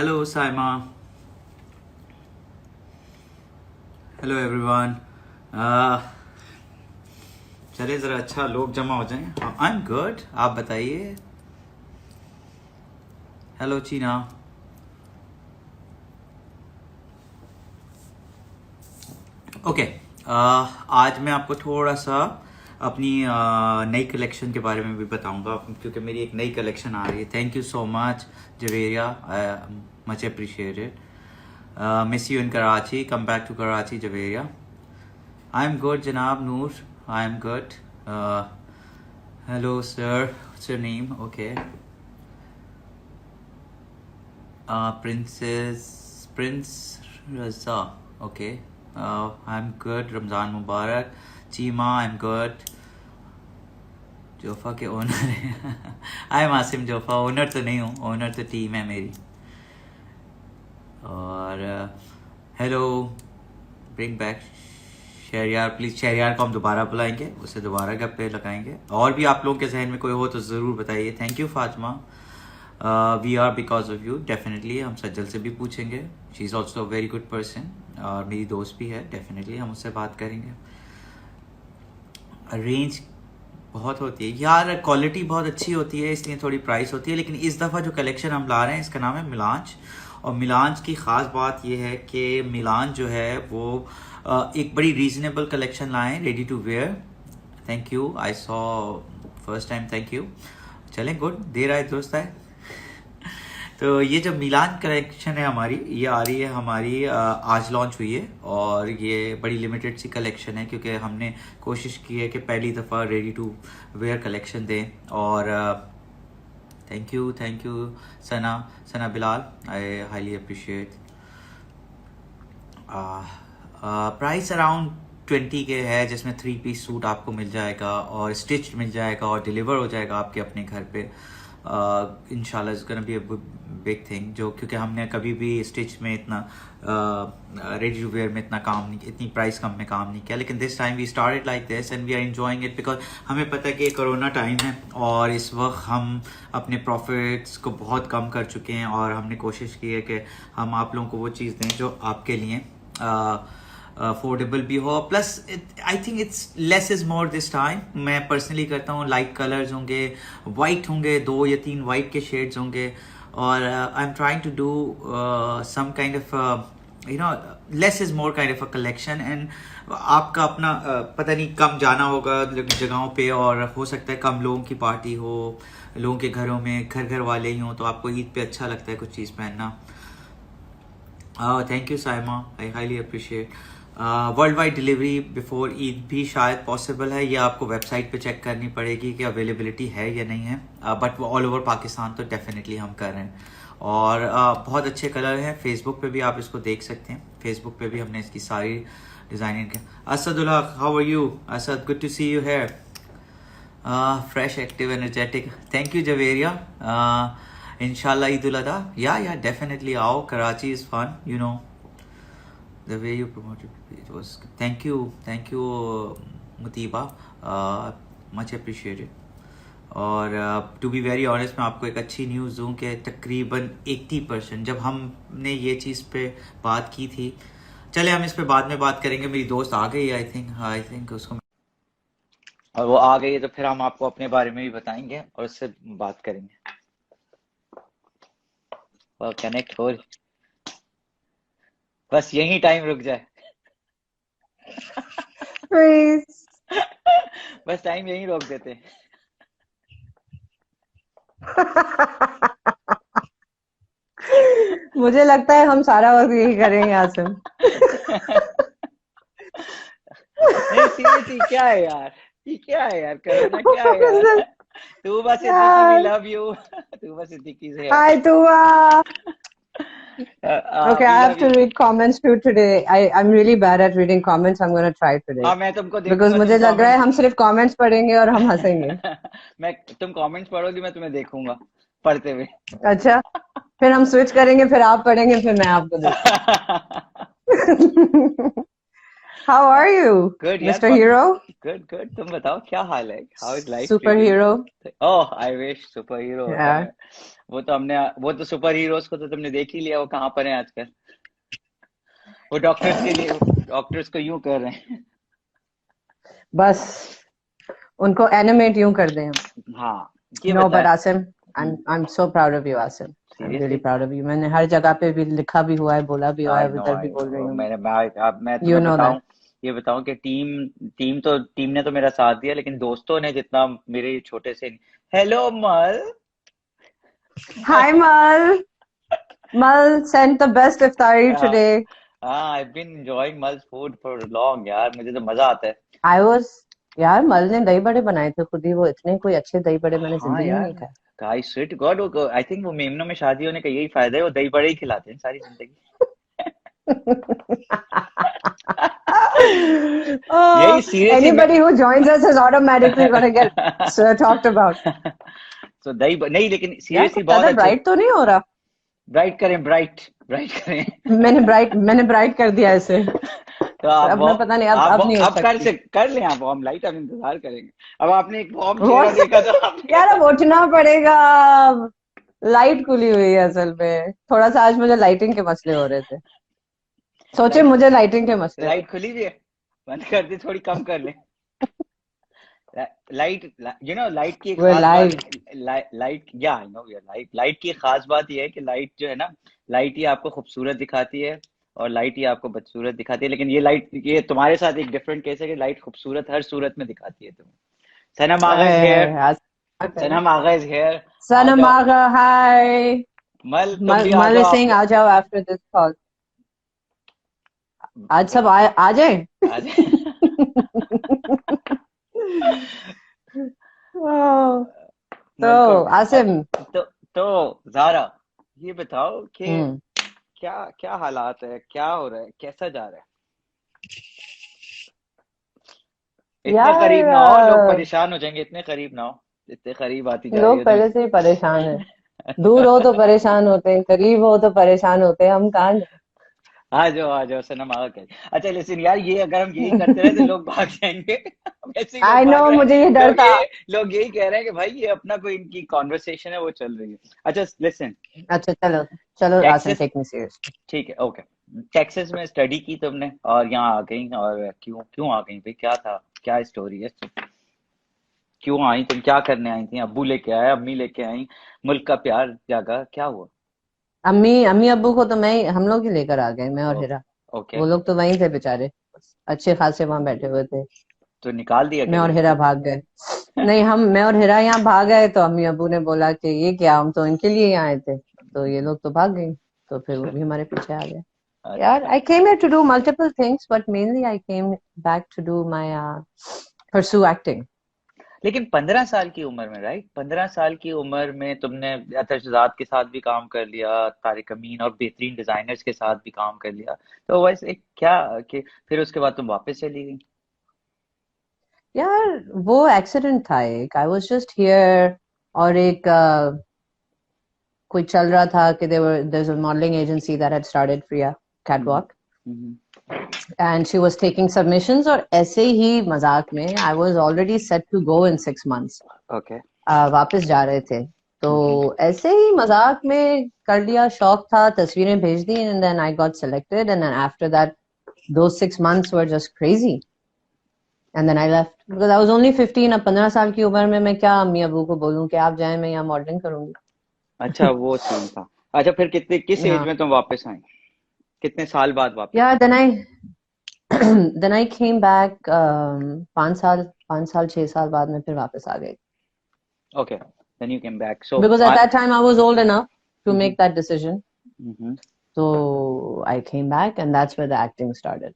Hello, Saima. Hello, everyone. Uh, चलिए ज़रा अच्छा लोग जमा हो जाएं. आई एम गुड. आप बताइए. हेलो चीना. ओके. आज मैं आपको थोड़ा सा अपनी नई कलेक्शन के बारे में भी बताऊंगा, क्योंकि मेरी एक नई कलेक्शन आ रही है. Thank you so much Javeria, much appreciated. Miss you in Karachi. Come back to Karachi Javeria. I am good जनाब Noor. I am good. Hello sir. What's your name? Okay. Prince Raza. Okay. I am good. Ramzan मुबारक. Cheema. I am good. Jofa के owner है. I am Asim Jofa. Owner तो नहीं हूँ, owner तो team है मेरी. और hello. Bring back Shahryar please. Shahryar को हम दोबारा बुलाएंगे, उसे दोबारा गप्पे लगाएंगे. और भी आप लोगों के जहन में कोई हो तो ज़रूर बताइए. Thank you Fatima. We are because of you. Definitely हम सज्जल से भी पूछेंगे. She is also very good person और मेरी दोस्त भी है. डेफिनेटली हम उससे बात करेंगे. रेंज बहुत होती है यार, क्वालिटी बहुत अच्छी होती है, इसलिए थोड़ी प्राइस होती है. लेकिन इस दफ़ा जो कलेक्शन हम ला रहे हैं इसका नाम है मिलांज. और मिलांज की ख़ास बात यह है कि मिलांज जो है वो एक बड़ी रीजनेबल कलेक्शन लाए, ready to wear. Thank you. I saw first time. Thank you. चलें गुड. देर आए दुरुस्त आए. तो ये जो मिलान कलेक्शन है हमारी, ये आ रही है हमारी आज लॉन्च हुई है. और ये बड़ी लिमिटेड सी कलेक्शन है, क्योंकि हमने कोशिश की है कि पहली दफ़ा रेडी टू वेयर कलेक्शन दें. और thank you Sana Bilal. I highly appreciate. Price around 20 के है, जिसमें 3 पीस सूट आपको मिल जाएगा और स्टिच मिल जाएगा और डिलीवर हो जाएगा आपके अपने घर पे. इंशाल्लाह is gonna be a big thing. जो क्योंकि हमने कभी भी स्टिच में इतना रेडी टू वेयर में इतना काम नहीं, इतनी प्राइस कम में काम नहीं किया. लेकिन this time we started like this and we are enjoying it, because हमें पता है कि ये कोरोना टाइम है और इस वक्त हम अपने प्रॉफिट्स को बहुत कम कर चुके हैं. और हमने कोशिश की है कि हम आप लोगों को वो चीज़ दें जो आपके लिए अफोर्डेबल भी हो. Plus I think it's less is more this time. मैं पर्सनली करता हूँ लाइट कलर्स होंगे, वाइट होंगे, 2 या 3 वाइट के शेड्स होंगे. और I am trying to do some kind of you know less is more kind of a collection. And आपका अपना पता नहीं कम जाना होगा जगहों पे, और हो सकता है कम लोगों की पार्टी हो, लोगों के घरों में घर घर वाले ही हों, तो आपको ईद पे अच्छा लगता है कुछ चीज़ पहनना. Thank you Saima. I highly appreciate. World wide delivery before Eid भी शायद पॉसिबल है. ये आपको वेबसाइट पे चेक करनी पड़ेगी कि अवेलेबिलिटी है या नहीं है. बट वो ऑल ओवर पाकिस्तान तो डेफिनेटली हम कर रहे हैं. और बहुत अच्छे कलर हैं. फेसबुक पे भी आप इसको देख सकते हैं. फेसबुक पे भी हमने इसकी सारी डिज़ाइनिंग की. Asadullah, how are you? Asad, good to see you here. Fresh, active, energetic. Thank you Javeria. इंशाल्लाह ईद उल अदा. या डेफिनेटली आओ. Karachi is fun, you know. The way you promoted it was thank you Mutiba. Much appreciated. और टू बी वेरी ऑनेस्ट मैं आपको एक अच्छी news दूँ कि तकरीबन 80%, जब हमने ये चीज़ पे बात की थी, चले हम इस पे बाद में बात करेंगे. मेरी दोस्त आ गई. आई थिंक उसको, और वो आ गई है तो फिर हम आपको अपने बारे में भी बताएंगे और उससे बात करेंगे. और कनेक्ट हो, बस यही टाइम रुक जाए. Please. बस टाइम यही रोक देते हैं. मुझे लगता है हम सारा वक्त यही करेंगे आसिम. नहीं सीरियसली, क्या है यार, ये क्या है यार, कोरोना क्या है यार. तूबा सिद्दीकी, वी यार. Love you. तूबा सिद्दीकी से Hi Tuba. Okay, we I have love to you. read comments too today. I'm really bad at reading comments. I'm gonna try today. हाँ मैं तुमको Because देखूंगा, तुम मुझे लग रहा है कमेंट्स. हम सिर्फ comments पढ़ेंगे और हम हंसेंगे. मैं, तुम कमेंट्स पढ़ोगी, मैं तुम्हें देखूंगा पढ़ते हुए. अच्छा, फिर हम स्विच करेंगे, फिर आप पढ़ेंगे, फिर मैं आपको देखूंगी. How are you, गुड यार. Mr. Hero? Good good. तुम बताओ क्या हाल है. How is life treating? Superhero? Oh, I wish super hero होता Yeah. है. वो तो सुपर हीरोज को तो तुमने देख ही लिया, वो कहाँ पर है आजकल। वो डॉक्टर्स के लिए, डॉक्टर्स को यूं कर रहे हैं। बस उनको एनिमेट यूं कर दें हम। हाँ, ये No, but बताए। Asim, I'm so proud of you, Asim. I'm really seriously. proud of you. मैंने हर जगह पे भी लिखा भी हुआ है, बोला भी हुआ है, उधर भी आई बोल रही नो हूँ मैं। मैं You तुम्हें know बताऊं, that. ये बताऊं कि टीम ने तो मेरा साथ दिया, लेकिन दोस्तों ने जितना मेरे छोटे से। हेलो मल। Hi, Mal. Mal sent the best iftari today. हाँ, I been enjoying mal's food for long यार, मुझे तो मजा आता है। I was, यार मल ने दही बड़े बनाए थे खुद ही, वो इतने कोई अच्छे दही बड़े मैंने हाँ जिंदगी में नहीं यार, खाए। I swear to God, I think वो मेमनों में शादी होने का यही फायदा है, वो दही बड़े ही खिलाते हैं सारी जिंदगी। Oh, यही सीरियसली मैं। anybody who joins us is automatically going to get talked about. तो नहीं, लेकिन यार सीरियसली कुछ बहुत ज्यादा अच्छे। ब्राइट तो नहीं हो रहा? ब्राइट करें, ब्राइट ब्राइट करें। मैंने ब्राइट कर दिया इसे। तो आप अब मैं पता नहीं, अब नहीं हो आप सकती। कर लें आप वार्म लाइट, हम इंतजार करेंगे। अब आपने एक वार्म वो चेहरा देखा तो आपने यार अब कहा। उठना पड़ेगा। लाइट खुली हुई है असल में, थोड़ा सा आज मुझे लाइटिंग के मसले हो रहे थे। सोचे लाइट मुझे लाइटिंग के मसले हो लाइट खुली भी है, बंद कर दे, थोड़ी कम कर ले। लाइट, लाइट की एक रहे। खास बात। लाइव। लाइट, या आई नो यार, लाइट की एक खास बात यह है कि लाइट जो है ना, लाइट ही आपको खूबसूरत दिखाती है, और लाइट ही आपको बदसूरत दिखाती है। लेकिन ये तुम्हारे साथ एक डिफरेंट केस है कि लाइट खूबसूरत हर सूरत में दिखाती है तुम्हें। Sanam Agha is here. Sanam Agha is here. आ सनम जाओ। आगा, हाय। मल तुम भी आ मल जाओ इज सेइंग आ जाओ आफ्टर दिस कॉल। आज सब आ जाए। आ जाओ। तो बिल्कुल। आसिम। तो जारा, ये बताओ कि हम्म। क्या क्या हालात है, क्या हो रहा है, कैसा जा रहा है। इतने यार करीब ना हो, लोग परेशान हो जाएंगे, इतने करीब ना हो, इतने करीब आती जा रही लोग हो तुम। पहले से ही परेशान है। दूर हो तो परेशान होते हैं, करीब हो तो परेशान होते हैं, हम कहाँ आ जाओ सनम आगा कह। अच्छा लेकिन यार, ये अगर हम यही करते रहे तो जाए। लोग भाग जाएंगे। वैसे ही लोग आई नो, भाग रहे मुझे ये हैं, डर था। लोग यही कह रहे हैं कि भाई ये अपना कोई इनकी कॉन्वर्सेशन है वो चल रही है। अच्छा लिसन। अच्छा चलो। चलो Asim, Texas, take me seriously. ठीक है, ओके। टेक्सास में स्टडी की तुमने और यहाँ आ गई, और क्यों क्यों आ गई भाई, क्या था, क्या स्टोरी है, क्यों आई तुम, क्या करने आई थी, अब्बू लेके आए, अम्मी लेके आई, मुल्क का प्यार जागा, क्या हुआ। अम्मी अम्मी अब्बू को तो हम लोग ही लेकर आ गए, मैं और ओ, हिरा। ओके। वो लोग तो वहीं थे बेचारे, अच्छे खासे वहां बैठे हुए थे। तो निकाल दिया मैं क्या और यहीं हिरा से। भाग गए। नहीं, मैं और हिरा यहाँ भाग गए तो अम्मी अब्बू ने बोला कि ये क्या, हम तो इनके लिए यहाँ आए थे, तो ये लोग तो भाग गई। तो फिर वो भी हमारे पीछे आ गए। यार अच्छा, I came here to do multiple things, but mainly I came back to do my pursue acting. लेकिन 15 साल की उम्र में, राइट, 15 साल की उम्र में तुमने अतशजात के साथ भी काम कर लिया, तारिक अमीन और बेहतरीन डिजाइनर्स के साथ भी काम कर लिया, तो वैसे क्या कि फिर उसके बाद तुम वापस चली गई। यार वो एक्सीडेंट था एक, आई वाज जस्ट हियर। और एक कोई चल रहा था कि there's a modeling agency that had started Priya hmm, Catwalk, hmm, and she was taking submissions, और ऐसे ही मजाक में I was already set to go in 6 months, okay, वापस जा रहे थे। तो हम्म, ऐसे ही मजाक में कर लिया, शौक था, तस्वीरें भेज दी, and then I got selected, and then after that those 6 months were just crazy, and then I left because I was only 15। अब 15 साल की उम्र में मैं क्या अम्मी अबू को बोलूं कि आप जाएं, मैं यहाँ मॉडलिंग करूंगी। अच्छा वो सीन था। अच्छा फिर किस एज हाँ में तुम वापस आई, कितने साल बाद वापस यार, आई। then I came back 5 साल 6 साल बाद में फिर वापस आ गई, okay, then you came back, so because at that time I was old enough to hmm, make that decision, hmm, so I came back and that's where the acting started।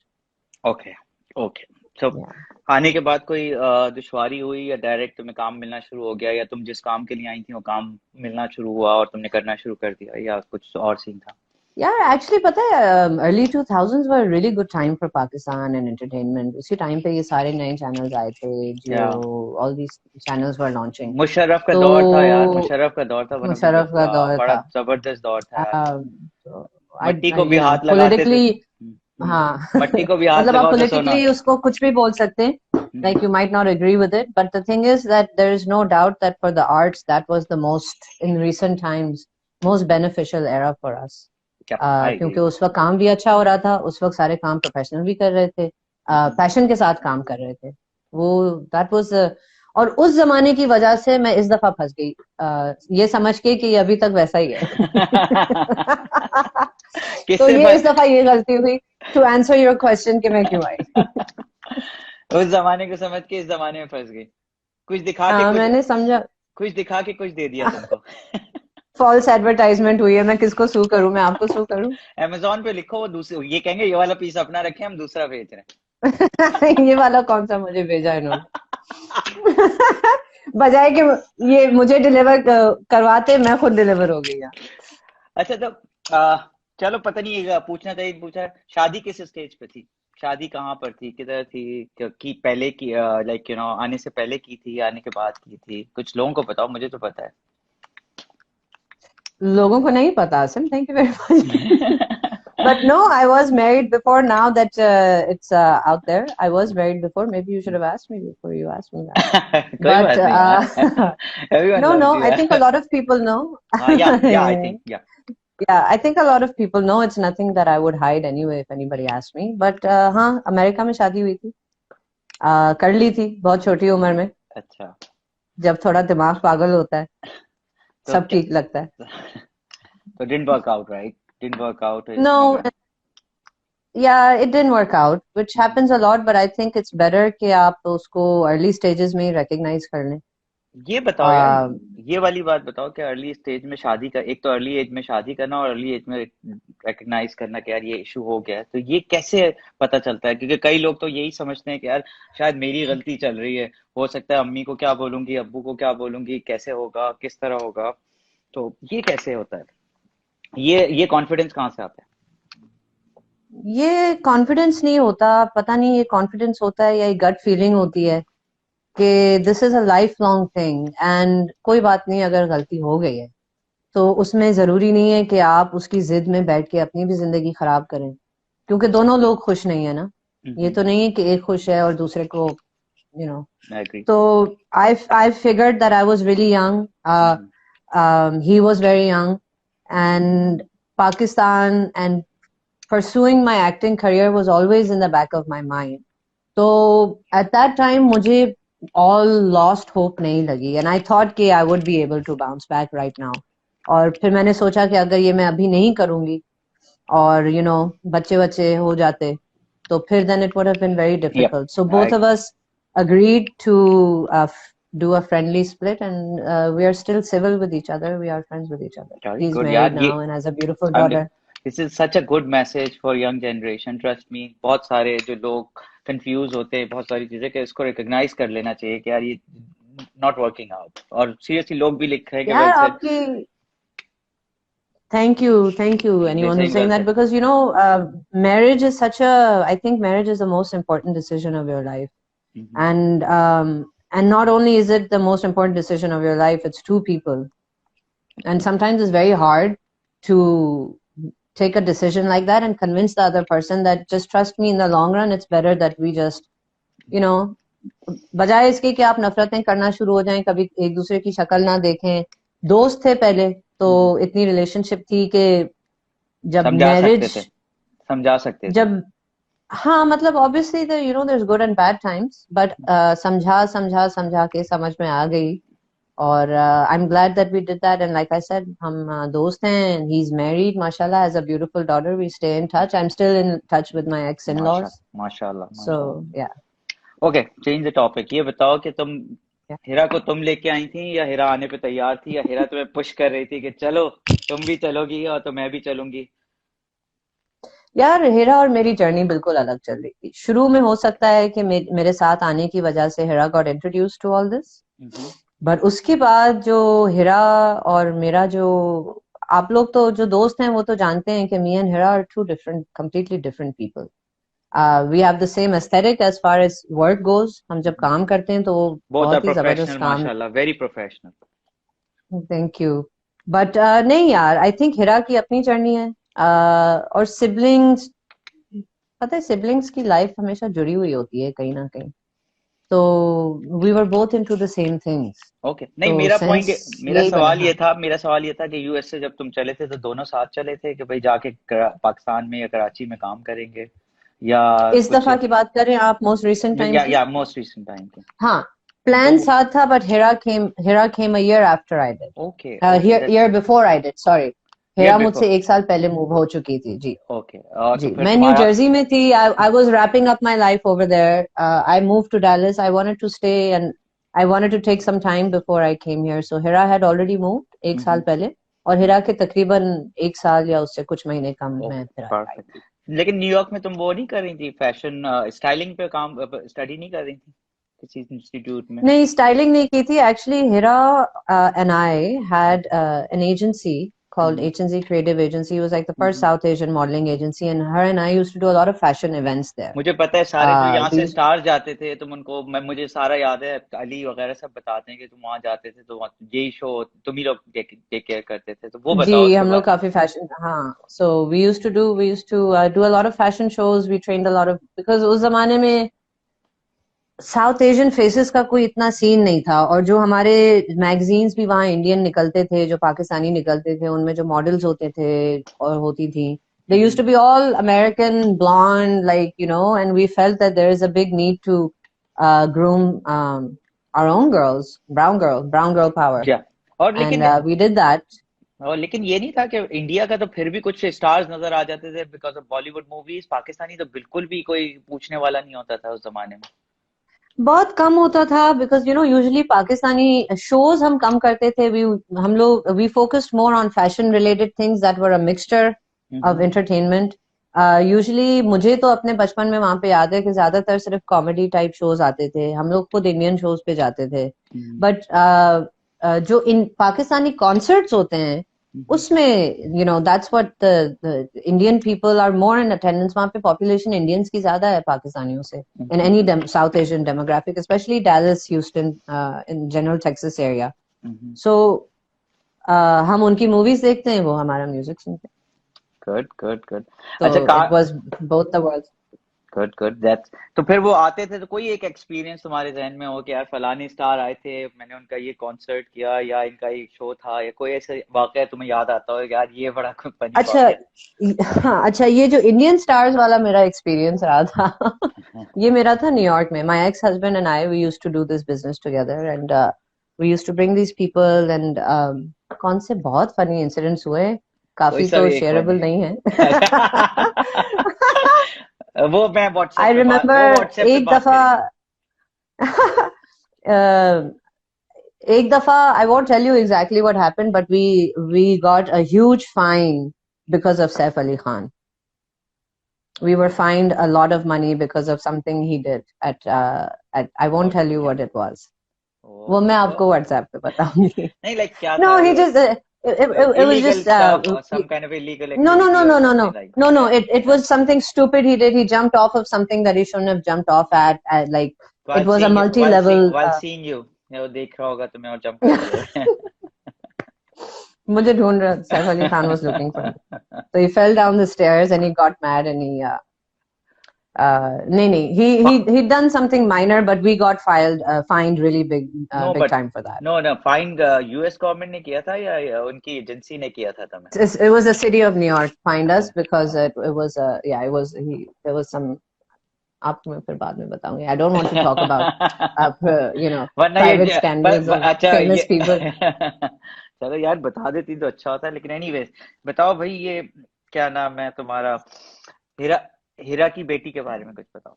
Okay, okay. So Yeah। आने के बाद कोई दुश्वारी हुई, या direct तुम्हें काम मिलना शुरू हो गया, या तुम जिस काम के लिए आई थी वो काम मिलना शुरू हुआ और तुमने करना शुरू कर दिया, या कुछ और सीन था। यार एक्चुअली पता है, early 2000s were a really good time for Pakistan and entertainment। उसी टाइम पे ये सारे नए चैनल्स आए थे, या जियो, all these channels were launching। Musharraf का तो दौर था यार, मुशर्रफ का दौर था, वन ऑफ द मुशर्रफ का दौर बड़ा था। जबरदस्त दौर था यार। तो मट्टी I को भी you know हाथ लगाते थे। politically, हाँ। मट्टी को भी हाथ मतलब आप लगाओ तो सोना। पॉलिटिकली उसको कुछ भी बोल सकते हैं, like you might not agree with it, but the thing is that there is no doubt that for the arts that was the most, in recent times, most beneficial era for us. Yeah, I agree. क्योंकि उस वक्त काम भी अच्छा हो रहा था, उस वक्त सारे काम प्रोफेशनल भी कर रहे थे, पैशन के साथ काम कर रहे थे वो, दैट वाज, और उस जमाने की वजह से मैं इस दफा फंस गई, ये समझ के कि ये अभी तक वैसा ही है। तो ये इस दफा ये गलती हुई, टू आंसर योर क्वेश्चन कि मैं क्यों आई। उस जमाने को समझ के इस जमाने में फंस गई, कुछ दिखा के मैंने समझा, कुछ दिखा के कुछ दे दिया तुमको। फॉल्स एडवर्टाइजमेंट हुई है, मैं किसको सू करूं, मैं आपको सू करूं? अमेज़न पे लिखो, वो दूसरे ये कहेंगे ये वाला पीस अपना रखे, हम दूसरा भेज रहे हैं। ये वाला कौन सा मुझे भेजा इन्होंने? बजाय कि ये मुझे डिलीवर करवाते, मैं खुद डिलीवर हो गई। अच्छा, तो चलो, पता नहीं पूछना चाहिए पूछा, शादी किस स्टेज पे थी, शादी कहाँ पर थी, किधर थी, कि पहले की, लाइक यू नो, आने से पहले की थी, आने के बाद की थी? कुछ लोगों को बताओ, मुझे तो पता है। लोगों को नहीं पता, Asim, thank you very much. But no, I was married before. Now that it's out there, I was married before. Maybe you should have asked me before you asked me that. कोई बात नहीं। Everyone no, loves no, you, I yeah. think a lot of people know. Yeah, I think, yeah. Yeah, I think a lot of people know. It's nothing that I would hide anyway if anybody asked me. But हाँ, America में शादी हुई थी, कर ली थी बहुत छोटी उम्र में। अच्छा, जब थोड़ा दिमाग पागल होता है, तो सब ठीक लगता है। तो didn't work out, right? Didn't work out. No, yeah, it didn't work out, which happens a lot, but I think it's better कि आप उसको early stages में ही recognize कर लें। ये बताओ यार, ये वाली बात बताओ कि अर्ली स्टेज में शादी का, एक तो अर्ली एज में शादी करना और अर्ली एज में रिकग्नाइज करना कि यार ये इशू हो गया है, तो ये कैसे पता चलता है? क्योंकि कई लोग तो यही समझते हैं कि यार शायद मेरी गलती चल रही है, हो सकता है अम्मी को क्या बोलूंगी, अब्बू को क्या बोलूंगी, कैसे होगा, किस तरह होगा, तो ये कैसे होता है? ये कॉन्फिडेंस कहाँ से आता है? ये कॉन्फिडेंस नहीं होता, पता नहीं ये कॉन्फिडेंस होता है या ये गट फीलिंग होती है कि this is a life long thing, and कोई बात नहीं अगर गलती हो गई है तो उसमें जरूरी नहीं है कि आप उसकी जिद में बैठ के अपनी भी जिंदगी खराब करें, क्योंकि दोनों लोग खुश नहीं है ना। ये तो नहीं है कि एक खुश है और दूसरे को, you know. I agree. So I figured that I was really young. He was very young, and Pakistan and pursuing my acting career was always in the back of my mind. So at that time मुझे all lost hope नहीं लगी, and I thought कि I would be able to bounce back right now. और फिर मैंने सोचा कि अगर ये मैं अभी नहीं करूंगी और you know बच्चे हो जाते तो फिर then it would have been very difficult. So both of us agreed to do a friendly split, and we are still civil with each other. We are friends with each other. He's married now and has a beautiful daughter. This is such a good message for young generation. Trust me, बहुत सारे जो लोग confuse होते हैं बहुत सारी चीजें, कि इसको रिकॉग्नाइज कर लेना चाहिए कि यार ये नॉट वर्किंग आउट, और सीरियसली लोग भी लिख रहे हैं कि यार आपकी Thank you anyone who's saying that, because you know marriage is such a, I think marriage is the most important decision of your life. And not only is it the most important decision of your life, it's two people, and sometimes it's very hard to take a decision like that and convince the other person that just trust me, in the long run it's better that we just, you know, बजाय इसके कि आप नफरतें करना शुरू हो जाएं, कभी एक दूसरे की शक्ल ना देखें, दोस्त थे पहले तो इतनी रिलेशनशिप थी कि जब मैरिज समझा सकते थे, जब हाँ मतलब obviously the, you know, there's good and bad times, but समझा के समझ में आ गई, और I'm glad that we did that, and like I said, हम दोस्त हैं, and he's married, mashallah, has a beautiful daughter. We stay in touch. I'm still in touch with my ex-in-laws. Mashallah. So yeah. Okay, change the topic. ये बताओ कि तुम हिरा को तुम लेके आई थी या हिरा आने पे तैयार थी, या हिरा तुम्हें पुश कर रही थी कि चलो तुम भी चलोगी और तो मैं भी चलूंगी? यार हिरा और मेरी जर्नी बिल्कुल अलग चल रही थी। शुरू में हो सकता है कि मेरे साथ आने की वजह से Hira got introduced to all this, but उसके बाद जो हिरा और मेरा जो, आप लोग तो जो दोस्त हैं वो तो जानते हैं कि me and Hira are two different, completely different people. We have the same aesthetic as far as work goes. हम जब काम करते हैं तो बहुत ही जबरदस्त काम, माशाल्लाह, very professional. Thank you. But नहीं यार, I think हिरा की अपनी जर्नी है, और siblings, पता है siblings की लाइफ हमेशा जुड़ी हुई होती है कहीं ना कहीं, So we were both into the same things. Okay नहीं तो मेरा पॉइंट sense मेरा यही सवाल बना। ये था मेरा सवाल ये था कि यूएस से जब तुम चले थे तो दोनों साथ चले थे कि भाई जाके पाकिस्तान में या कराची में काम करेंगे या इस कुछ दफा की बात करें आप मोस्ट रिसेंट टाइम की? या मोस्ट रिसेंट टाइम के हाँ, तो प्लान साथ था, but Hira came a year after I did. Okay okay Year before I did, sorry. Year Hira before मुझसे 1 साल पहले मूव हो चुकी थी जी। ओके और तो जी, फिर मैं न्यू तुम्हारा जर्सी में थी। I was wrapping up my life over there. I moved to Dallas. I wanted to stay and I wanted to take some time before I came here. So Hira had already moved 1 साल पहले, और हिरा के तकरीबन 1 साल या उससे कुछ महीने कम में फिर आई परफेक्ट थी। लेकिन न्यूयॉर्क में तुम वो नहीं कर रही थी फैशन स्टाइलिंग पे काम स्टडी नहीं कर रही थी किसी इंस्टीट्यूट में नहीं, स्टाइलिंग नहीं की थी। Actually Hira and I had an agency called H&Z Creative Agency. It was like the first South Asian modeling agency, and her and I used to do a lot of fashion events there. मुझे पता है सारे जो यहाँ से We star जाते थे तुम उनको मुझे सारा याद है अली वगैरह सब बताते हैं कि तुम वहां जाते थे तो यही शो तुम ही लोग टेक केयर करते थे तो वो बताओ जी, उसके हम लोग बाद काफी फैशन, हाँ। So we used to do a lot of fashion shows. We trained a lot of, because उस जमाने में साउथ एशियन फेसेस का कोई इतना सीन नहीं था, और जो हमारे मैगजीन्स भी वहाँ इंडियन निकलते थे, जो पाकिस्तानी निकलते थे, उनमें जो मॉडल्स होते थे और होती थी, they used to be all American, blonde, like, and we felt that there is a big need to groom our own girls, brown girl power, क्या और and लेकिन we did that. और लेकिन ये नहीं था कि इंडिया का तो फिर भी कुछ स्टार्स नजर आ जाते थे because of Bollywood movies Pakistani तो बिल्कुल भी कोई पूछने वाला नहीं होता था उस जमाने में बहुत कम होता था, बिकॉज यूजुअली पाकिस्तानी शोज हम कम करते थे। हम लोग we focused more on fashion related things that were a mixture of entertainment. Usually मुझे तो अपने बचपन में वहां पे याद है कि ज्यादातर सिर्फ कॉमेडी टाइप शोज आते थे। हम लोग खुद इंडियन शोज पे जाते थे, बट जो इन पाकिस्तानी कॉन्सर्ट्स होते हैं उसमें that's what the Indian people are more in attendance. वहां पे पॉपुलेशन इंडियंस की ज्यादा है पाकिस्तानियों से, in any South Asian demographic, especially Dallas, Houston, in general Texas area. So हम उनकी मूवीज देखते हैं, वो हमारा म्यूजिक सुनते हैं। गुड गुड गुड So अच्छा it was both the worlds. Good good that's तो फिर वो आते थे तो कोई एक एक्सपीरियंस तुम्हारे जहन में हो कि यार फलानी स्टार आए थे मैंने उनका ये कॉन्सर्ट किया या इनका एक शो था या कोई ऐसा वाकया तुम्हें याद आता हो यार ये बड़ा फनी अच्छा, हाँ, अच्छा, ये जो इंडियन स्टार्स वाला मेरा एक्सपीरियंस रहा था ये मेरा था न्यूयॉर्क में। My ex husband and I, we used to do this business together, and we used to bring these people, and कौन से बहुत फनी इंसिडेंट्स हुए, काफी तो शेयरेबल नहीं है वो मैं व्हाट्सएप आई रिमेम्बर एक दफा एक दफा, I won't tell you exactly what happened, but we got a huge fine because of Saif Ali Khan. We were fined a lot of money because of something he did at I won't tell you what it was. वो मैं आपको WhatsApp पे बताऊंगी। नहीं like क्या No, था he just it was just some kind of illegal no activity no it was something stupid he did. He jumped off of something that he shouldn't have jumped off at like it was a multi-level while seeing you वो देख रहा होगा तुम्हें और jump कर दिया मुझे ढूंढ रहा, Saif Ali Khan was looking for me. So he fell down the stairs and he got mad and he he'd done something minor, but we got fined really big big time for that. No, fined US government ने किया था या उनकी agency ने किया था तुम्हें? It was the city of New York fined us because it was there was some, आपको मैं फिर बाद में बताऊंगी। I don't want to talk about private scandals of famous people. चलो यार बता देती तो अच्छा होता, लेकिन एनीवेज बताओ भाई ये क्या नाम है तुम्हारा, हीरा की बेटी के बारे में कुछ बताओ।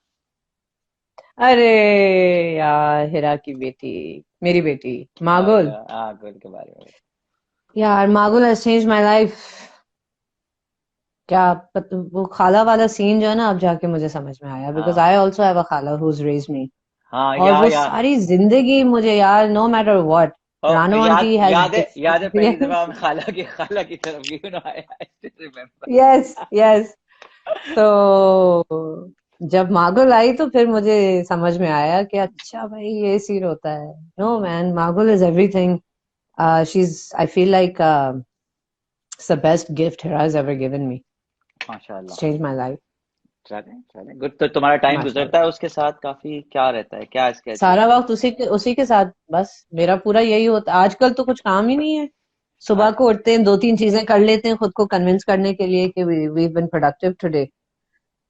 अरे यार, हीरा की बेटी, मेरी बेटी मागुल के बारे में यार, मागुल has changed my life. क्या वो खाला वाला सीन जो है ना, अब जाके मुझे समझ में आया, because I also have a खाला who's raised me. और वो सारी जिंदगी मुझे यार, no matter what, रानो आंटी has याद है पहली दफा हम खाला की तरफ गए, I still remember. yes. तो जब मागुल आई तो फिर मुझे समझ में आया कि अच्छा भाई ये सीन होता है। No man, मागुल is everything. I feel like it's the best gift Hira has ever given me. माशाल्लाह. It's changed my life. चले गुड। तो तुम्हारा टाइम गुजरता माशाल्लाह। है उसके साथ काफी, क्या रहता है, क्या स्केड्यूल? सारा वक्त उसी के साथ, बस मेरा पूरा यही होता। आजकल तो कुछ काम ही नहीं है। सुबह आज को उठते हैं, 2-3 चीजें कर लेते हैं खुद को कन्विंस करने के लिए कि we been productive today,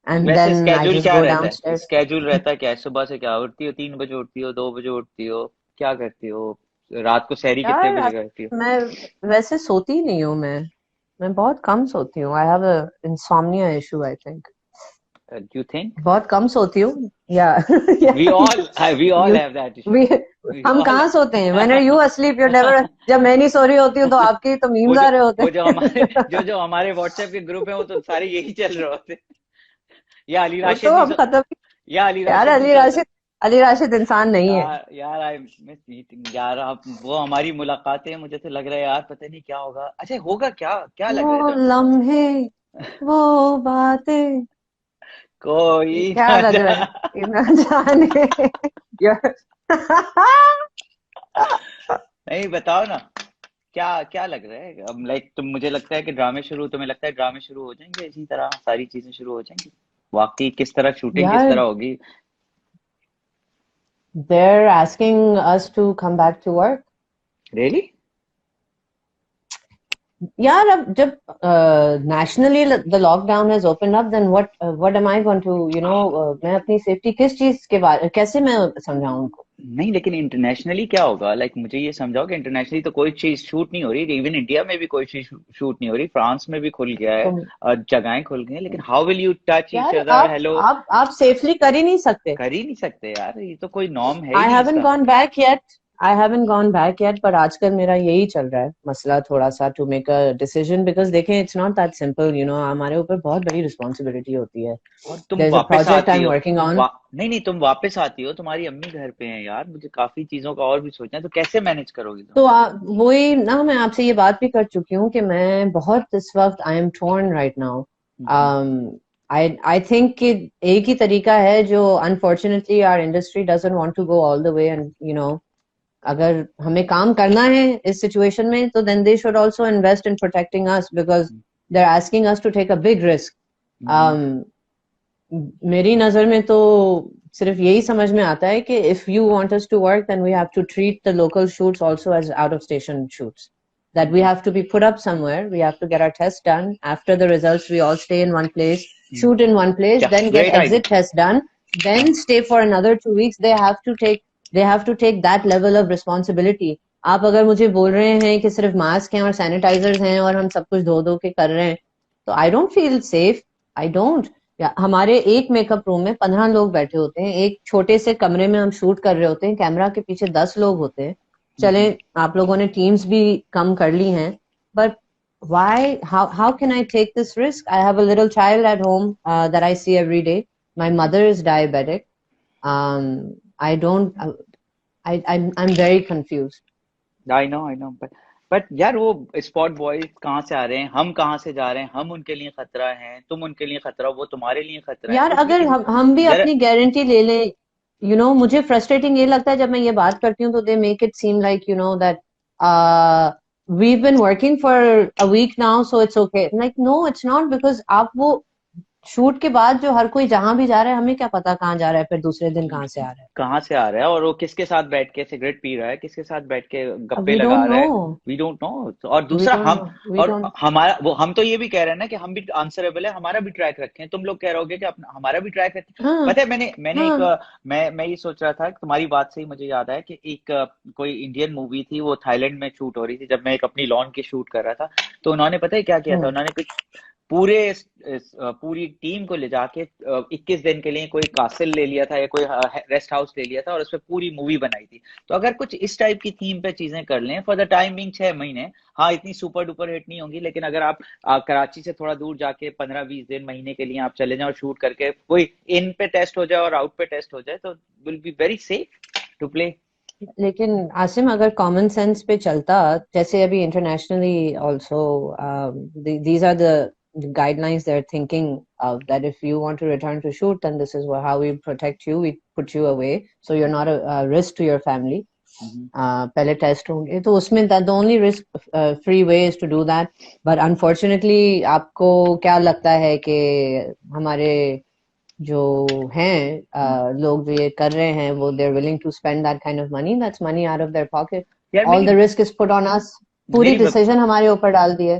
and वैसे देन आई स्केड्यूल जस्ट क्या गो रहता है? डाउनस्टेयर्स। स्केड्यूल रहता है क्या है? सुबह से क्या उठती हो? 3 बजे उठती हो, 2 बजे उठती हो, क्या करती हो? रात को सहरी कितने यार बजे करती हो? मैं वैसे सोती ही नहीं हूँ। मैं बहुत कम सोती हूँ। I have a insomnia issue, I think. You think? बहुत कम सोती हूँ या we all we all you have that issue. We we हम ऑल कहाँ सोते हैं? When are you asleep? You never. जब मैं नहीं सो रही होती हूँ तो आपके तो वो मीम्स जो आ रहे होते वो जो हमारे हैं। जो हमारे व्हाट्सएप के ग्रुप है वो तो सारे यही चल रहे होते हैं। या अली वो राशिद तो नहीं अब खत्म। या अली यार राशिद नहीं सोता। अली राशिद इंसान नहीं है। यार यार आई मिस मीटिंग यार। आप वो हमारी मुलाकातें, मुझे तो लग रहा है यार पता नहीं क्या होगा। अच्छा होगा क्या? क्या लग वो रहा है लम्हे, वो बातें, ये कोई क्या ना लग रहा है जाने। कि ना जाने। यार नहीं बताओ ना, क्या क्या लग रहा है अब? लाइक तुम, मुझे लगता है कि ड्रामे शुरू, तुम्हें लगता है ड्रामे शुरू हो जाएंगे इसी तरह, सारी चीजें शुरू हो जाएंगी? वाकई किस तरह शूटिंग किस यार तरह होगी? they're asking us to come back to work. Really? यार अब जब nationally the lockdown has opened up, then what am I going to, मैं अपनी सेफ्टी किस चीज के बारे कैसे मैं समझाऊं उनको? नहीं लेकिन इंटरनेशनली क्या होगा? लाइक मुझे ये समझाओ कि इंटरनेशनली तो कोई चीज शूट नहीं हो रही, इवन इंडिया में भी कोई चीज शूट नहीं हो रही, फ्रांस में भी खुल गया है, तो जगहें खुल गई हैं, लेकिन how will you touch each यार अदर? हेलो? आप सेफली कर ही नहीं सकते। कर ही नहीं सकते यार, ये तो कोई नॉर्म है ही I नहीं haven't इसका। gone back yet. I haven't gone back yet, पर आजकल मेरा यही चल रहा है मसला थोड़ा सा, to make a decision, because देखें it's not that simple, हमारे ऊपर बहुत बड़ी responsibility होती है. और तुम There's a वापस project आती I'm हो, working on. नहीं नहीं, तुम वापस आती हो, तुम्हारी अम्मी घर पे हैं यार, मुझे काफी चीजों का और भी सोचना है, तो कैसे मैनेज करोगी तुम? तो वही ना, मैं आपसे ये बात भी कर चुकी हूँ कि मैं बहुत इस वक्त I am torn right now. Hmm, I think कि एक ही तरीका है जो unfortunately our industry doesn't want to go all the way, and अगर हमें काम करना है इस सिचुएशन में, तो then they should also invest in protecting us, because they're asking us to take a big risk. Hmm, um, मेरी नजर में तो सिर्फ यही समझ में आता है कि if you want us to work, then we have to treat the local shoots also as out of station shoots, that we hmm, have to be put up somewhere, we have to get our tests done. After the results, we all stay in one place, hmm. shoot in one place, क्या then get great exit idea. tests done, then stay for another 2 weeks. They have to take that level of responsibility. आप अगर मुझे बोल रहे हैं कि सिर्फ mask हैं और सैनिटाइजर्स हैं और हम सब कुछ धो धो के कर रहे हैं, तो I don't feel safe. I don't. हमारे एक मेकअप रूम में 15 लोग बैठे होते हैं, एक छोटे से कमरे में हम शूट कर रहे होते हैं, कैमरा के पीछे 10 लोग होते हैं। चले आप लोगों ने टीम्स भी कम कर ली हैं, but why how can I take this risk? I have a little child at home that I see every day. My mother is diabetic. I don't I'm very confused. I know but यार वो spot boys कहाँ से आ रहे हैं, हम कहाँ से जा रहे हैं? हम उनके लिए खतरा हैं, तुम उनके लिए खतरा हो, वो तुम्हारे लिए खतरा है, यार कुछ भी अगर किसी हम भी जरा। अपनी गारंटी ले लें, मुझे फ्रस्ट्रेटिंग ये लगता है जब मैं ये बात करती हूँ, तो they make it seem like that we've been working for a week now, so it's okay. Like no, it's not, because आप वो शूट के बाद जो हर कोई जहां भी जा रहा है, हमें क्या पता कहाँ जा रहा है, फिर दूसरे दिन कहाँ से आ रहा है? कहाँ से आ रहा है और वो किसके साथ बैठ के सिगरेट पी रहा है, किसके साथ बैठ के गप्पे वी लगा डोंट रहा नो। है? We don't know. और वी दूसरा डोंट हम, नो। वी और डोंट। हमारा वो, हम तो ये भी कह रहे हैं ना कि हम भी आंसरेबल है, हमारा भी ट्रैक रखें। तुम लोग कह रहे होगे कि अपना हमारा भी ट्रैक रखें। हाँ पता है मैंने एक हाँ। मैं ये सोच रहा था कि तुम्हारी बात से ही मुझे याद आया कि एक कोई इंडियन मूवी थी, वो थाईलैंड में शूट हो रही थी, जब मैं एक अपनी लॉन की शूट कर रहा था, तो उन्होंने पता है क्या किया था? उन्होंने कुछ पूरे पूरी टीम को ले जाके 21 दिन के लिए कोई कासिल ले लिया था या कोई रेस्ट हाउस ले लिया था, और उस पर पूरी मूवी बनाई थी। तो अगर कुछ इस टाइप की थीम पे चीजें कर लें फॉर द टाइम बिंग 6 महीने, हाँ इतनी सुपर डुपर हिट नहीं होंगी, लेकिन अगर आप कराची से थोड़ा दूर जाके 15-20 दिन, महीने के लिए आप चले जाओ शूट करके, कोई इन पे टेस्ट हो जाए और आउट पे टेस्ट हो जाए, तो will be very safe to play. लेकिन आसिम, अगर कॉमन सेंस पे चलता, जैसे अभी internationally also these are the guidelines they're thinking of, that if you want to return to shoot, then this is how we protect you, we put you away, so you're not a risk to your family. पहले test होंगे, तो उसमें the only risk free way is to do that. But unfortunately आपको क्या लगता है कि हमारे जो हैं लोग जो ये कर रहे हैं वो they're willing to spend that kind of money, that's money out of their pocket. यार All the मेरी risk is put on us. पूरी मेरी डिसीजन हमारे ऊपर डाल दी है.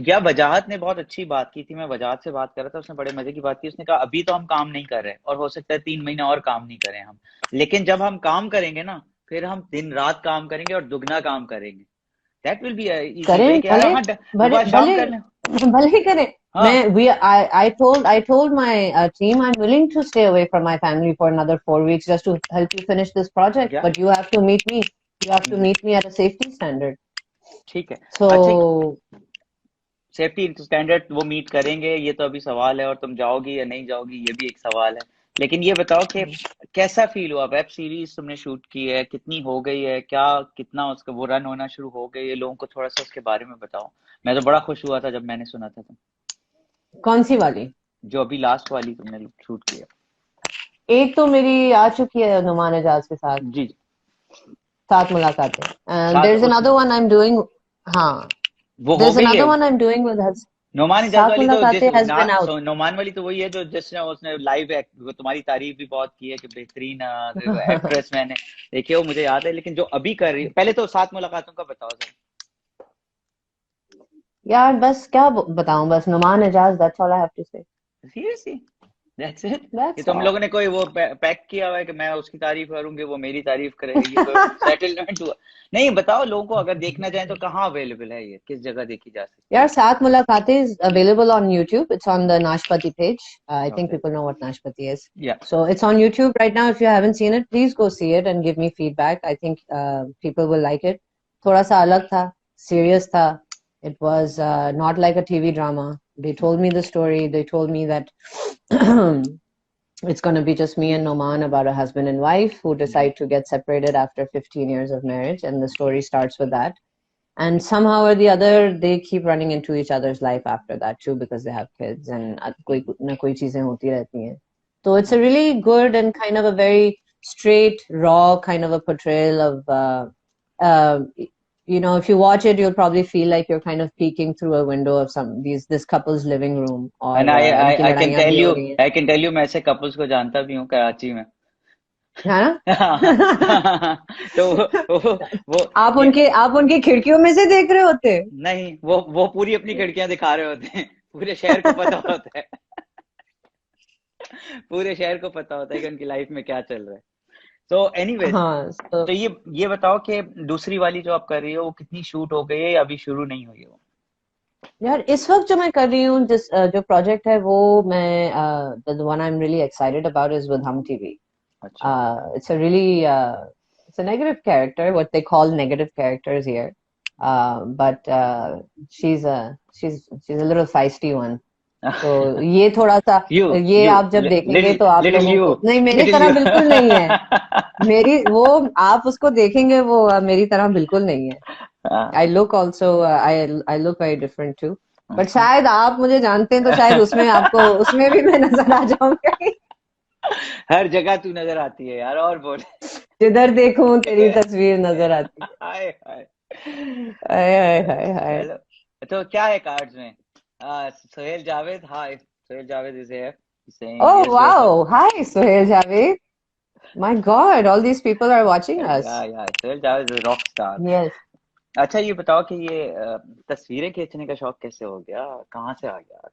या वजाहत ने बहुत अच्छी बात की थी। मैं वजाहत से बात कर रहा था, उसने बड़े मजे की बात की। उसने कहा अभी तो हम काम नहीं कर रहे और हो सकता है 3 महीने और काम नहीं करें हम, लेकिन जब हम काम करेंगे ना, फिर हम दिन रात काम करेंगे और दुगना काम करेंगे। That will be easy way करें कि यार भले हाँ भले सुबह शाम भले कर लें। भले करें. हाँ I told my team I'm willing to stay away from my family for another 4 weeks just to help you finish this project, या but you have to meet me. You have to meet me at a safety standard. ठीक है। अच्छा, So safety standard वो meet करेंगे, ये तो अभी सवाल है, और तुम जाओगी या नहीं जाओगी ये भी एक सवाल है। लेकिन ये बताओ कि कैसा फील हुआ? वेब सीरीज तुमने शूट की है, कितनी हो गई है, क्या कितना उसका वो रन होना शुरू हो गई है? लोगों को थोड़ा सा उसके बारे में बताओ। मैं तो बड़ा खुश हुआ था जब मैंने सुना था तुम, कौन सी वाली? जो अभी लास्ट वाली तुमने शूट की है। एक तो मेरी आ चुकी है नुमान एजाज के साथ जी जी। सात मुलाकातें. And साथ there's उस another one I'm doing. हाँ, वो हो there's गई है। another one I'm doing with her. Noman Ijaz सात वाली तो जिस मुलाकातें has been out. नोमान वाली तो वही है जो जिसने उसने लाइव वो तुम्हारी तारीफ भी बहुत की है कि बेहतरीन एक्ट्रेस मैंने देखी है, वो मुझे याद है। लेकिन जो अभी कर रही है, पहले तो सात मुलाकातों का बताओ सर। यार बस क्या बताऊं, बस Noman Ejaz, that's all I have to say. Seriously that's it? ये That's तो हम all. लोगों ने कोई वो पैक किया हुआ है कि मैं उसकी तारीफ करूंगी वो मेरी तारीफ करेगी, ये कोई सेटलमेंट हुआ? नहीं, बताओ लोगों को, अगर देखना चाहें तो कहाँ अवेलेबल है, ये किस जगह देखी जा सकती यार सात मुलाकातें is available on YouTube. It's on the Nashpati page. I है? think okay. people know what Nashpati is. या So it's on YouTube right now. If you haven't seen it, please go see it and give me feedback. I think people will like it. थोड़ा सा अलग था, serious था. It was not like a TV drama. They told me the story. They told me that it's going to be just me and Noman about a husband and wife who decide to get separated after 15 years of marriage. And the story starts with that. And somehow or the other, they keep running into each other's life after that too, because they have kids and koi na koi cheezein hoti rehti hain. So it's a really good and kind of a very straight, raw kind of a portrayal of, uh, if you watch it, you'll probably feel like you're kind of peeking through a window of this couple's living room, or and I I इनकी I can लड़ाइयाँ tell भी हो you रही हैं, I can tell you मैं ऐसे couples को जानता भी हूँ कराची में। है ना? तो वो आप उनकी खिड़कियों में से देख रहे होते? नहीं, वो पूरी अपनी खिड़कियां दिखा रहे होते हैं, पूरे शहर को पता होता है। पूरे शहर को पता होता है कि उनकी लाइफ में क्या चल रहा है। तो एनीवेज, हाँ, so तो ये बताओ कि दूसरी वाली जो आप कर रही हो वो कितनी शूट हो गई है या अभी शुरू नहीं हुई है वो? यार इस वक्त जो मैं कर रही हूँ, जो प्रोजेक्ट है वो मैं the one I'm really excited about is with Hum TV. अच्छा। It's a really it's a negative character, what they call negative characters here. But she's a little feisty one. तो ये थोड़ा सा, यू ये you आप जब देखेंगे little तो आप लिटिल लोगों यू को नहीं, मेरी लिटिल तरह यू। बिल्कुल नहीं है। मेरी वो आप उसको देखेंगे वो मेरी तरह बिल्कुल नहीं है. I look also I look very different too. But शायद आप मुझे जानते हैं तो शायद उसमें भी मैं नजर आ जाऊंगी. हर जगह तू नजर आती है यार, और बोल। जिधर देखूं तेरी तस्वीर नजर आती है. हाय हाय। हाय हाय हाय हाय. चलो, तो क्या है कार्ड्स में? Sohail Javed, hi Sohail Javed is here saying Oh here's your wow, hi Sohail Javed. My God, all these people are watching us. या Sohail Javed is rock star. Yes. अच्छा, ये बताओ कि ये तस्वीरें खींचने का शौक कैसे हो गया, कहाँ से आ गया?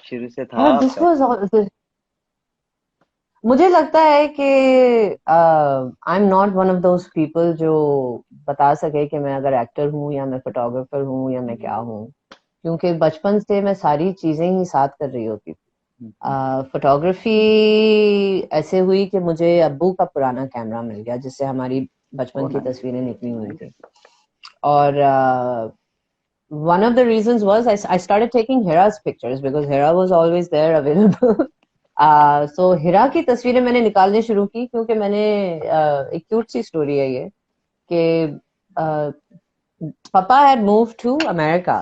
शुरू से था Well, this आपका? was all. मुझे लगता है कि I am not one of those people जो बता सके कि मैं अगर एक्टर हूँ या मैं फोटोग्राफर हूँ या मैं क्या हूँ, क्योंकि बचपन से मैं सारी चीजें ही साथ कर रही होती थी. फोटोग्राफी ऐसे हुई कि मुझे अब्बू का पुराना कैमरा मिल गया जिससे हमारी बचपन की तस्वीरें निकली हुई थी. और one of the reasons was I started taking Hira's pictures because Hira was always there available. So हिरा की तस्वीरें मैंने निकालने शुरू की क्योंकि मैंने एक क्यूट सी स्टोरी है ये कि पापा had moved to America.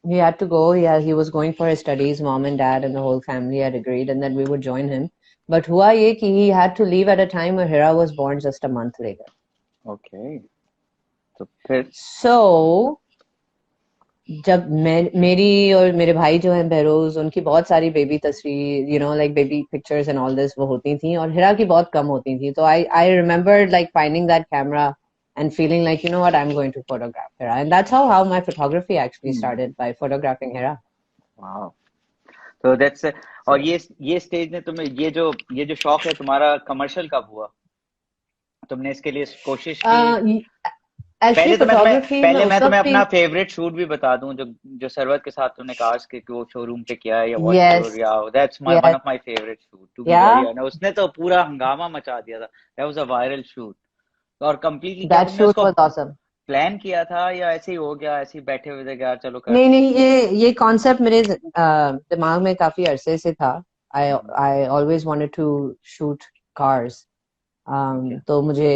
He had to go. He was going for his studies. Mom and dad and the whole family had agreed, and then we would join him. But हुआ ये कि he had to leave at a time where Hira was born just a month later. Okay, तो फिर So जब मेरी और मेरे भाई जो हैं बहरोज, उनकी बहुत सारी बेबी तस्वीर, like baby pictures and all this वो होती थी, और हिरा की बहुत कम होती थी. तो I remember like finding that camera and feeling like, what, I'm going to photograph Hira. And that's how my photography actually started, by photographing Hira. वाह, तो दैट्स, और ये स्टेज ने तुम्हें ये जो शौक है तुम्हारा कमर्शियल कब हुआ? तुमने इसके लिए कोशिश की? Actually, photography में पहले मैं उस तुम्हें वक्त भी. अपना फेवरेट शूट भी बता दूं, जो सरवत के साथ तुमने कार्स के वो शोरूम पे किया है, या व्हाट Yes, एवर, या that's my one yes, of my favourite shoot, to be very yeah, honest. उसने तो पूरा हंगामा मचा दिया था. That was a viral shoot. और कंप्लीटली क्या that तुमने shoot उसको was awesome. प्लान किया था, या ऐसे ही हो गया, ऐसे ही बैठे हुए थे कि यार चलो नहीं करते नहीं, ये कॉन्सेप्ट मेरे दिमाग में काफी अरसे से था. आई हैं? I always wanted to shoot cars. ठीक है. तो मुझे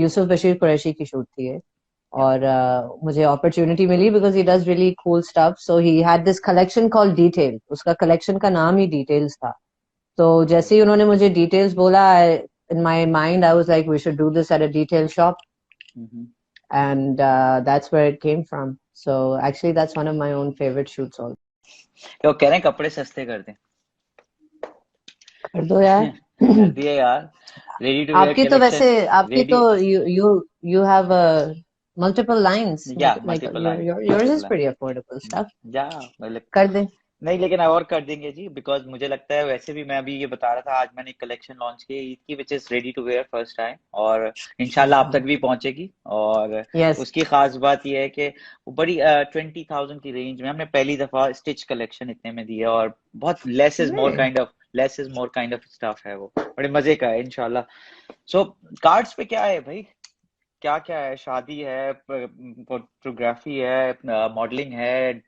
यूसुफ बशीर कुरैशी की शूट थी ये, क्या? और मुझे अपॉर्चुनिटी मिली because he does really cool stuff. So he had this collection called detail. उसका कलेक्शन का नाम ही डिटेल्स था. तो जैसे ही उन्होंने मुझे डिटेल्स बोला, in my mind I was like, we should do this at a detail shop. Hmm. And that's where it came from. So actually that's one of my own favorite shoots also. तो कह रहे हैं कपड़े सस्ते कर दें. कर दो यार. कर दिए यार. रेडी टू वेयर आपकी तो कलेक्शन. वैसे, आपकी रेडी. तो you have multiple lines. या Like multiple line. yours is multiple pretty affordable line. stuff. या मतलब कर दे. नहीं, लेकिन और कर देंगे जी, बिकॉज मुझे लगता है, वैसे भी मैं अभी ये बता रहा था, आज मैंने एक कलेक्शन लॉन्च की है ईद की, which is ready to wear first time, और इंशाल्लाह आप तक भी पहुंचेगी. और Yes. उसकी खास बात ये है कि वो बड़ी 20,000 की रेंज में हमने पहली दफा स्टिच कलेक्शन इतने में दी है, और बहुत less is more kind of stuff है. वो बड़े मजे का है इंशाल्लाह. सो कार्ड्स पे क्या है भाई? क्या क्या है? शादी है, फोटोग्राफी है, मॉडलिंग है,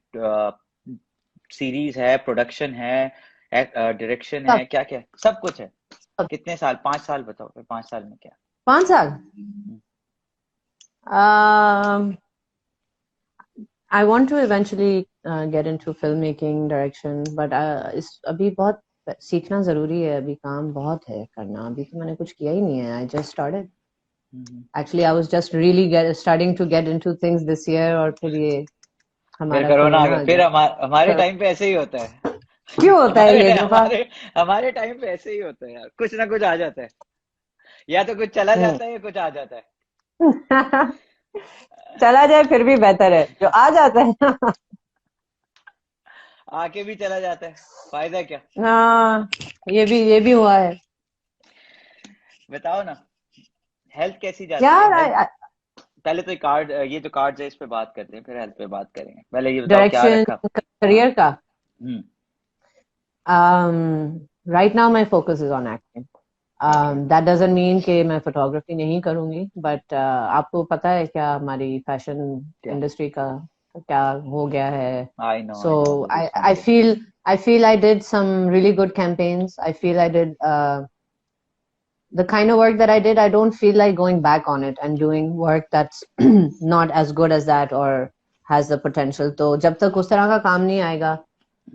सीरीज है, प्रोडक्शन है, डायरेक्शन है, सब क्या क्या सब कुछ है. सब. कितने साल? 5 साल बताओ फिर. 5 साल में क्या? 5 साल. I want to eventually get into filmmaking, direction, but अभी बहुत सीखना जरूरी है. अभी काम बहुत है करना. अभी तो मैंने कुछ किया ही नहीं है. I just started. Actually, I was just really starting to get into things this year, और फिर ये फिर हमारा कोरोना आ कोरोना गया. आ फिर गया. हमारे टाइम पे ऐसे ही होता है. क्यों होता है हमारे ये जोफा? हमारे हमारे टाइम पे ऐसे ही होता है यार. कुछ ना कुछ आ जाता है. या तो कुछ चला जाता है, या कुछ आ जाता है. चला जाए फिर भी बेहतर है. जो आ जाता है ना, आके भी चला जाता है. फायदा क्या? हाँ, ये भी हुआ है बताओ ना. हेल्थ कैसी जाती यार. है? हेल्थ पहले तो ये जो कार्ड है इस पे बात करते हैं, फिर हेल्थ पे बात करेंगे. पहले ये बताओ क्या डायरेक्शन रखा. हाँ. करियर का. हम्म. Right now my focus is on acting. Okay. That doesn't mean कि मैं फोटोग्राफी नहीं करूंगी, but आपको पता है क्या हमारी फैशन क्या? इंडस्ट्री का क्या हो गया है. I know. So This is I something. feel I did some really good campaigns. I feel I did the kind of work that I did. I don't feel like going back on it and doing work that's not as good as that or has the potential. तो जब तक उस तरह का काम नहीं आएगा,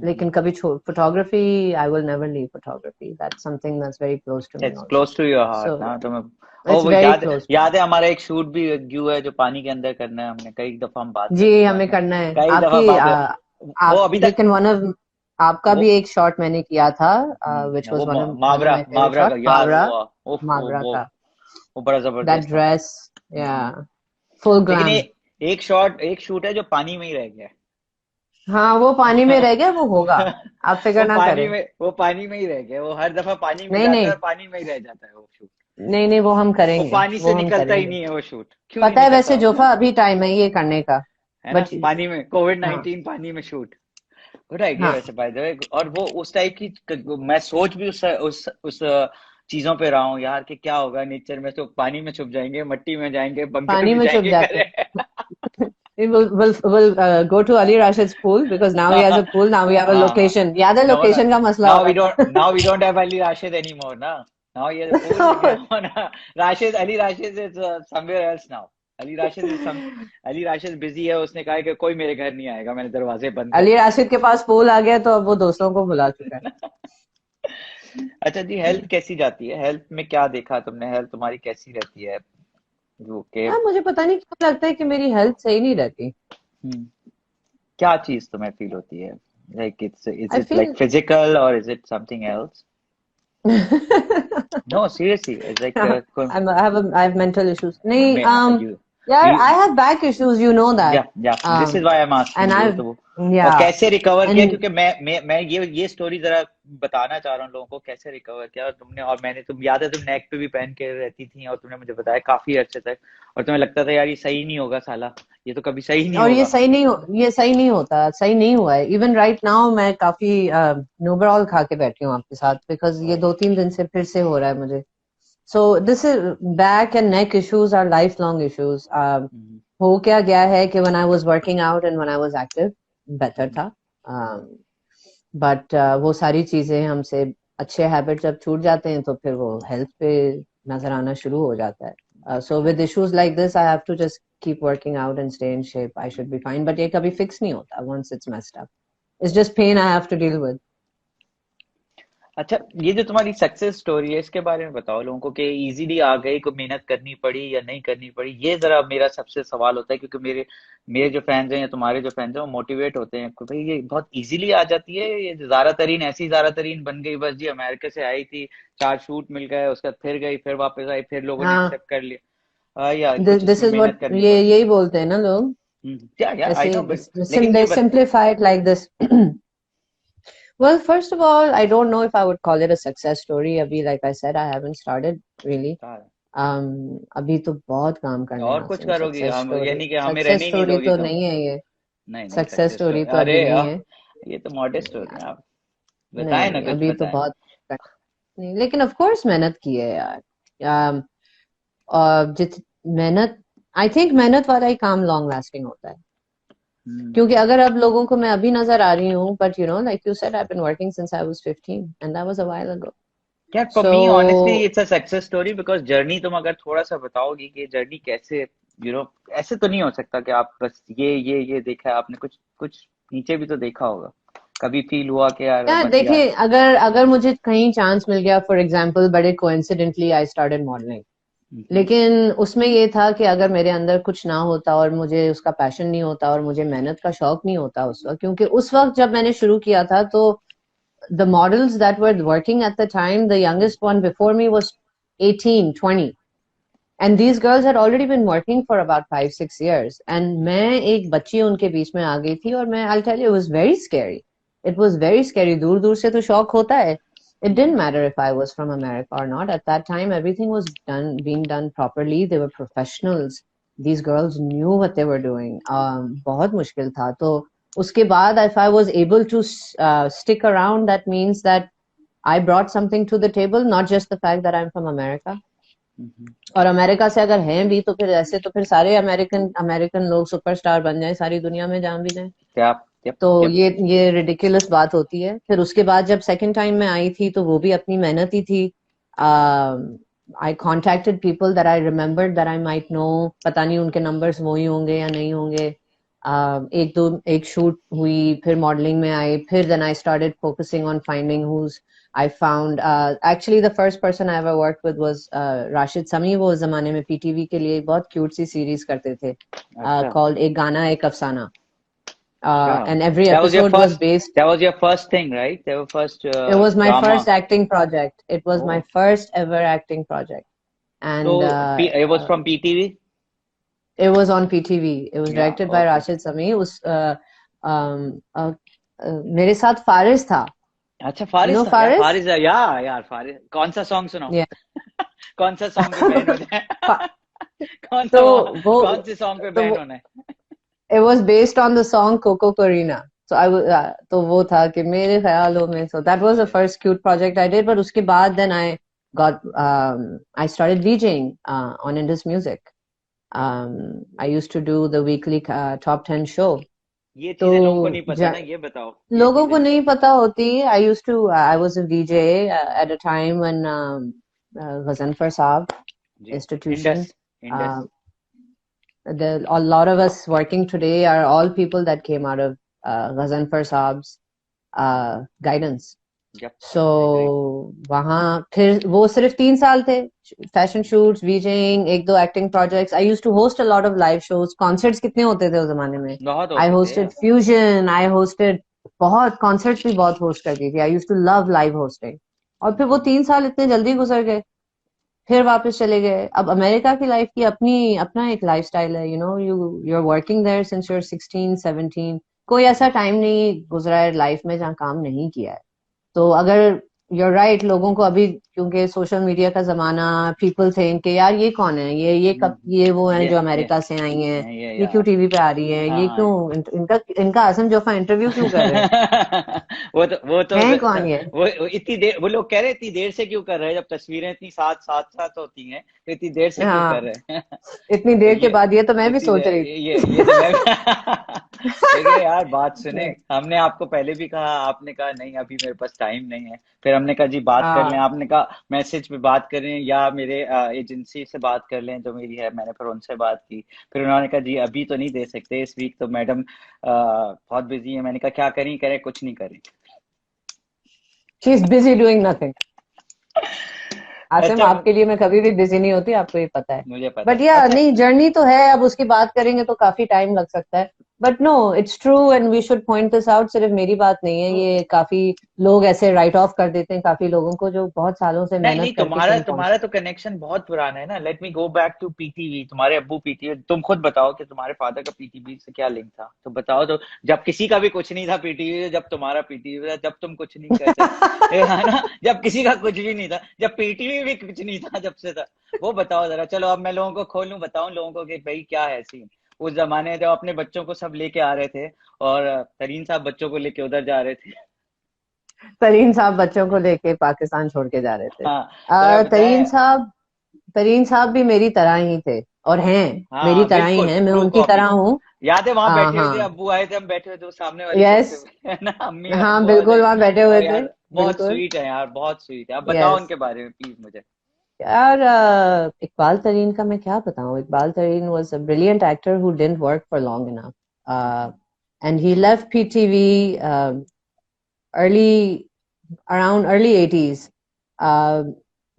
लेकिन कभी photography, I will never leave photography. That's something that's very close to me It's also. close to your heart. So हाँ, तुम्हें it's वो very close to me. याद है हमारा एक शूट भी ड्यू है, जो पानी के अंदर करना है. हमने कई दफा हम बात कर जी, चुके हैं. हमें करना है. कई दफा आपकी बात है. वो आप अभी तक लेकिन आपका वो भी एक शॉट मैंने किया था, which was वो one of मावरा my favorite का shot. यार. मावरा. वो मावरा का. वो बड़ा That जबरदस्त था. dress, yeah, full लेकिन glam. एक शूट है जो पानी में ही रह गया. हाँ, वो पानी में रह गया. वो होगा, आप फिक्र वो ना पानी करें. में वो पानी में ही रह गया. वो हर दफा पानी में नहीं जाता है नहीं और पानी में ही रह जाता है वो शूट. नहीं, वो हम वो करेंगे. पानी वो से हम निकलता ही करेंगे. नहीं है वो शूट. क्यों नहीं पता है निकलता वैसे वो? जोफा, अभी टाइम है ये करने का. है ना, बट पानी में कोविड हाँ 19 पानी में शूट. गुड आइडिया हाँ, वैसे बाय द वे. और वो उस टाइप की मैं सोच भी उस चीजों पे रहा हूँ यार, कि क्या होगा नेचर में. तो पानी में छुप जाएंगे, मट्टी में जाएंगे, बंकर पानी में में छुप जाएंगे, जाते करे. हैं. we'll go to Ali Rashid's pool, because now he has a pool. Now we have a location. याद है नो ना. लोकेशन का मसला हो रहा now we don't have Ali Rashid anymore ना. नाउ ये पूल था. ना. Ali Rashid is somewhere else now. Ali Rashid busy है. उसने कहा है कि कोई मेरे घर नहीं आएगा, मैंने दरवाजे बंद कर अली दिए. राशिद के पास पोल आ गया, तो अब वो दोस्तों को बुला चुका है. अच्छा जी, हेल्थ कैसी जाती है? हेल्थ में क्या देखा तुमने? हेल्थ तुम्हारी कैसी रहती है? जो के मुझे पता नहीं क्यों लगता है कि मेरी हेल्थ सही नहीं रहती. क्या चीज तुम्हें फील होती है? Like is I it like feel physical or is it something else? No, seriously, it's like I have mental issues. नहीं, you yeah, I you have back issues. You know that. या this is why I am And asking you I've, तो। और yeah, कैसे recover किया? and क्योंकि मैं ये story जरा बताना चाह रहा हूँ लोगों को, कैसे रिकवर किया। और तुमने, और मैंने, तुम याद है तुम नेक पे भी पहन के रहती थी और तुमने मुझे बताया काफी अर्से तक, और तुम्हें लगता था यार ये सही नहीं होगा साला, ये तो कभी सही नहीं और होगा। ये सही नहीं होता, सही नहीं हुआ है। इवन राइट नाउ मैं काफी नोबरॉल खा के बैठी हूँ आपके साथ, बिकॉज ये 2-3 दिन से फिर से हो रहा है मुझे। So this is back and neck issues our life long issues. हो क्या गया है कि when I was working out and when I was active better था, बट वो सारी चीजें हमसे, अच्छे हैबिट जब छूट जाते हैं तो फिर वो हेल्थ पे नजर आना शुरू हो जाता है। So with issues like this I have to just keep working out and stay in shape. I should be fine. But ये कभी fix नहीं होता once it's messed up. It's just pain I have to deal with. अच्छा, ये जो तुम्हारी success story है इसके बारे में बताओ लोगों को, कि इजीली आ गई, को मेहनत करनी पड़ी या नहीं करनी पड़ी? ये जरा मेरा सबसे सवाल होता है, क्योंकि मेरे मेरे जो फैंस हैं या तुम्हारे जो फैंस हैं वो मोटिवेट होते हैं कि भाई ये बहुत इजीली आ जाती है, ये ज़ारा तरीन ऐसी ज़ारा तरीन बन गई, बस जी अमेरिका से आई थी, 4 शूट मिल गए, उसके बाद फिर गई, फिर वापस आई, फिर लोगों ने हाँ, एक्सेप्ट कर लिया, या कुछ this इसमें is what मेहनत करनी ये पड़ी? यही बोलते हैं ना लोग। या आई ऐसे नो, बट लेकिन ये they simplify it like this. Well, first of all, I don't know if I would call it a success story. Abhi, like I said, I haven't started really. बता। अभी तो बहुत काम करना है और कुछ आसिम। करोगी सक्सेस हम, स्टोरी, यानी कि हमें रहने सक्सेस ही नहीं स्टोरी दोगी तो तुम? नहीं है ये। नहीं नहीं, सक्सेस सक्सेस स्टोरी स्टोरी, तो अभी अरे नहीं है। ये तो मॉडेस्ट हो रहे हैं आप। बताएं ना, नहीं, कुछ अभी तो बताएं। बहुत नहीं, लेकिन ऑफ कोर्स मेहनत की है यार। um, और जित मेहनत, आई थिंक मेहनत वाला ही काम लॉन्ग लास्टिंग होता है। क्योंकि हम्म। अगर अब लोगों को मैं अभी नजर आ रही हूँ, but you know like you said I been working since I was 15 and that was a while ago. यार for so me honestly it's a success story, because journey तुम अगर थोड़ा सा बताओगी कि जर्नी कैसे, ऐसे तो नहीं हो सकता कि आप बस ये देखा है आपने, कुछ कुछ नीचे भी तो देखा होगा। कभी फील हुआ कि यार यार बस यार। देखिए, अगर अगर मुझे कहीं चांस मिल गया, फॉर एग्जांपल बड़े कोइंसिडेंटली आई स्टार्टेड मॉडलिंग, हम्म, लेकिन उसमें ये था कि अगर मेरे अंदर कुछ ना होता और मुझे उसका पैशन नहीं होता और मुझे मेहनत का शौक नहीं होता उस वक्त, क्योंकि उस वक्त जब मैंने शुरू किया था तो the models that were working at the time, the youngest one before me was 18, 20. And these girls had already been working for about 5-6 years. And मैं एक बच्ची उनके बीच में आ गई थी और मैं, I'll tell you, it was very scary. It was very scary. दूर दूर से तो शौक होता है. It didn't matter if I was from America or not. At that time, everything was being done properly. They were professionals. These girls knew what they were doing. बहुत मुश्किल था. तो उसके बाद, if I was able to stick around, that means that I brought something to the table, not just the fact that I'm from America. और America से अगर हैं भी तो फिर ऐसे तो फिर सारे अमेरिकन अमेरिकन लोग सुपरस्टार बन जाएं सारी दुनिया में जहाँ भी जाएं, क्या तो क्या ये रिडिकुलस बात होती है। फिर उसके बाद जब सेकंड टाइम मैं आई थी तो वो भी अपनी मेहनत ही थी। I contacted people that I remembered that I might know, पता नहीं उनके नंबर्स वो ही होंगे या नहीं होंगे। एक शूट हुई, फिर मॉडलिंग में आई, फिर then I started focusing on finding whose I found actually the first person I ever worked with was Rashid Sami. वो उस जमाने में PTV के लिए बहुत क्यूट सी सीरीज करते थे, अच्छा called एक गाना एक अफसाना, अच्छा। and every that was your episode was first based. that was your first thing, right? That was first It was my drama? first acting project. It was my Oh, first ever acting project, and so it was from PTV? it was on PTV. It was Yeah, directed by okay. Rashid Sami. उस मेरे साथ फारिस था, अच्छा, you Faris know था यार, फारिस? फारिस है यार, यार फारिस, कौन सा सॉन्ग सुनाओ? Yeah. कौन सा सॉन्ग पे बैन हो जाए? फा- कौन तो सा, वो कौन से सॉन्ग पे तो बैन वो होना है? it was based on the song Coco Corina. So I was तो वो था कि मेरे ख्यालों में, so that was the first cute project I did. But उसके बाद then I started VJing on Indus Music. I used to do the weekly top 10 show. ये तो चीजें लोगों को नहीं पता ना, ये बताओ ये लोगों को चीजें। नहीं पता होती। I was a VJ at a time when Ghazanfar Saab ji. institution. Indus Indus. Uh, a lot of us working today are all people that came out of Ghazanfar Saab's guidance. Yep, so I agree. वहाँ फिर वो सिर्फ 3 साल थे, fashion shoots, वीजिंग, एक दो acting projects. I used to host a lot of live shows. Concerts कितने होते थे उस जमाने में. बहुत आई होते थे होस्टेड यार। फ्यूजन, आई होस्टेड बहुत कॉन्सर्ट्स भी बहुत होस्ट करती थी. I used to love live hosting. और फिर वो 3 साल इतने जल्दी गुजर गए. फिर वापस चले गए. अब अमेरिका की लाइफ की अपनी अपना एक लाइफस्टाइल है. You are working there since you are 16 17. कोई ऐसा टाइम नहीं गुजरा है लाइफ में जहाँ काम नहीं किया है. तो अगर you're right, लोगों को अभी क्योंकि सोशल मीडिया का जमाना, पीपल थिंक कि यार ये कौन है, ये कब, ये वो हैं जो ये अमेरिका से आई हैं, ये ये क्यों यार। टीवी पे आ रही हैं, ये हाँ। क्यों इनका इनका आजम जोफा इंटरव्यू क्यों कर रहे हैं, वो तो हैं कौन ये. वो इतनी देर, वो लोग कह रहे इतनी देर से क्यों कर रहे हैं, जब तस्वीरें इतनी साथ साथ साथ होती हैं तो इतनी देर से क्यों कर हाँ, रहे हैं। इतनी तो देर के ये बाद ये तो मैं भी इतनी सोच देर, रही थी. ये तो मैं देखिए यार, बात सुने, हमने आपको पहले भी कहा, आपने कहा नहीं अभी मेरे पास टाइम नहीं है, फिर हमने कहा जी बात कर लें, हाँ, आपने कहा मैसेज पे बात करें या मेरे एजेंसी से बात कर लें जो मेरी है, मैंने फिर उनसे बात की, फिर उन्होंने कहा जी अभी तो नहीं दे सकते, इस वीक तो मैडम बहुत बिजी है। मैंने कहा क्या करें, करें कुछ नहीं करें। She is busy doing nothing. Asim, अच्छा, आपके लिए मैं कभी भी बिजी नहीं होती, आपको ये पता है. मुझे पता बट है। या अच्छा, नहीं, जर्नी तो है, अब उसकी बात करेंगे तो काफी टाइम लग सकता है. But no, it's true and we should point this out. सिर्फ मेरी बात नहीं है ये, काफी लोग ऐसे राइट ऑफ कर देते हैं काफी लोगों को जो बहुत सालों से नहीं मेहनत नहीं, करके तुम्हारा कहीं तुम्हारा पहुंचे. तो कनेक्शन बहुत पुराना है ना। Let me go back to PTV. तुम्हारे अब्बू पीटीवी, तुम खुद बताओ कि तुम्हारे फादर का पीटीवी से क्या लिंक था, तो बताओ तो। जब किसी का भी कुछ नहीं था पीटीवी, जब तुम्हारा पीटीवी था, जब तुम कुछ नहीं कहते थे, है ना, जब किसी का कुछ भी नहीं था, जब पीटीवी भी कुछ नहीं था जब से था, वो बताओ जरा। चलो अब मैं लोगों को खोलूं, बताऊं लोगों को कि भाई क्या है सीन। उस जमाने में जब अपने बच्चों को सब लेके आ रहे थे, और तरीन साहब बच्चों को लेके उधर जा रहे थे। तरीन साहब बच्चों को लेके पाकिस्तान छोड़ के जा रहे थे. हाँ, जरा बताएं। तरीन साहब भी मेरी तरह ही थे और हैं. मेरी हाँ तरह ही बिल्कुल, हैं, मैं ट्रू उनकी कॉपी। तरह हूँ. याद है वहां बैठे हुए थे, हाँ. अब्बू आए थे, हम बैठे हुए थे वो सामने वाली यस. सोफे पे, है ना, अम्मी और हाँ अब्बू आ बिल्कुल, जाए। वहां बैठे हुए और थे. यार बहुत बिल्कुल. स्वीट है यार, बहुत स्वीट है। अब बताओ यस. उनके बारे में प्लीज मुझे। यार, इकबाल तरीन का मैं क्या बताऊं. इकबाल तरीन was a brilliant actor who didn't work for long enough. And he left PTV early around early 80s.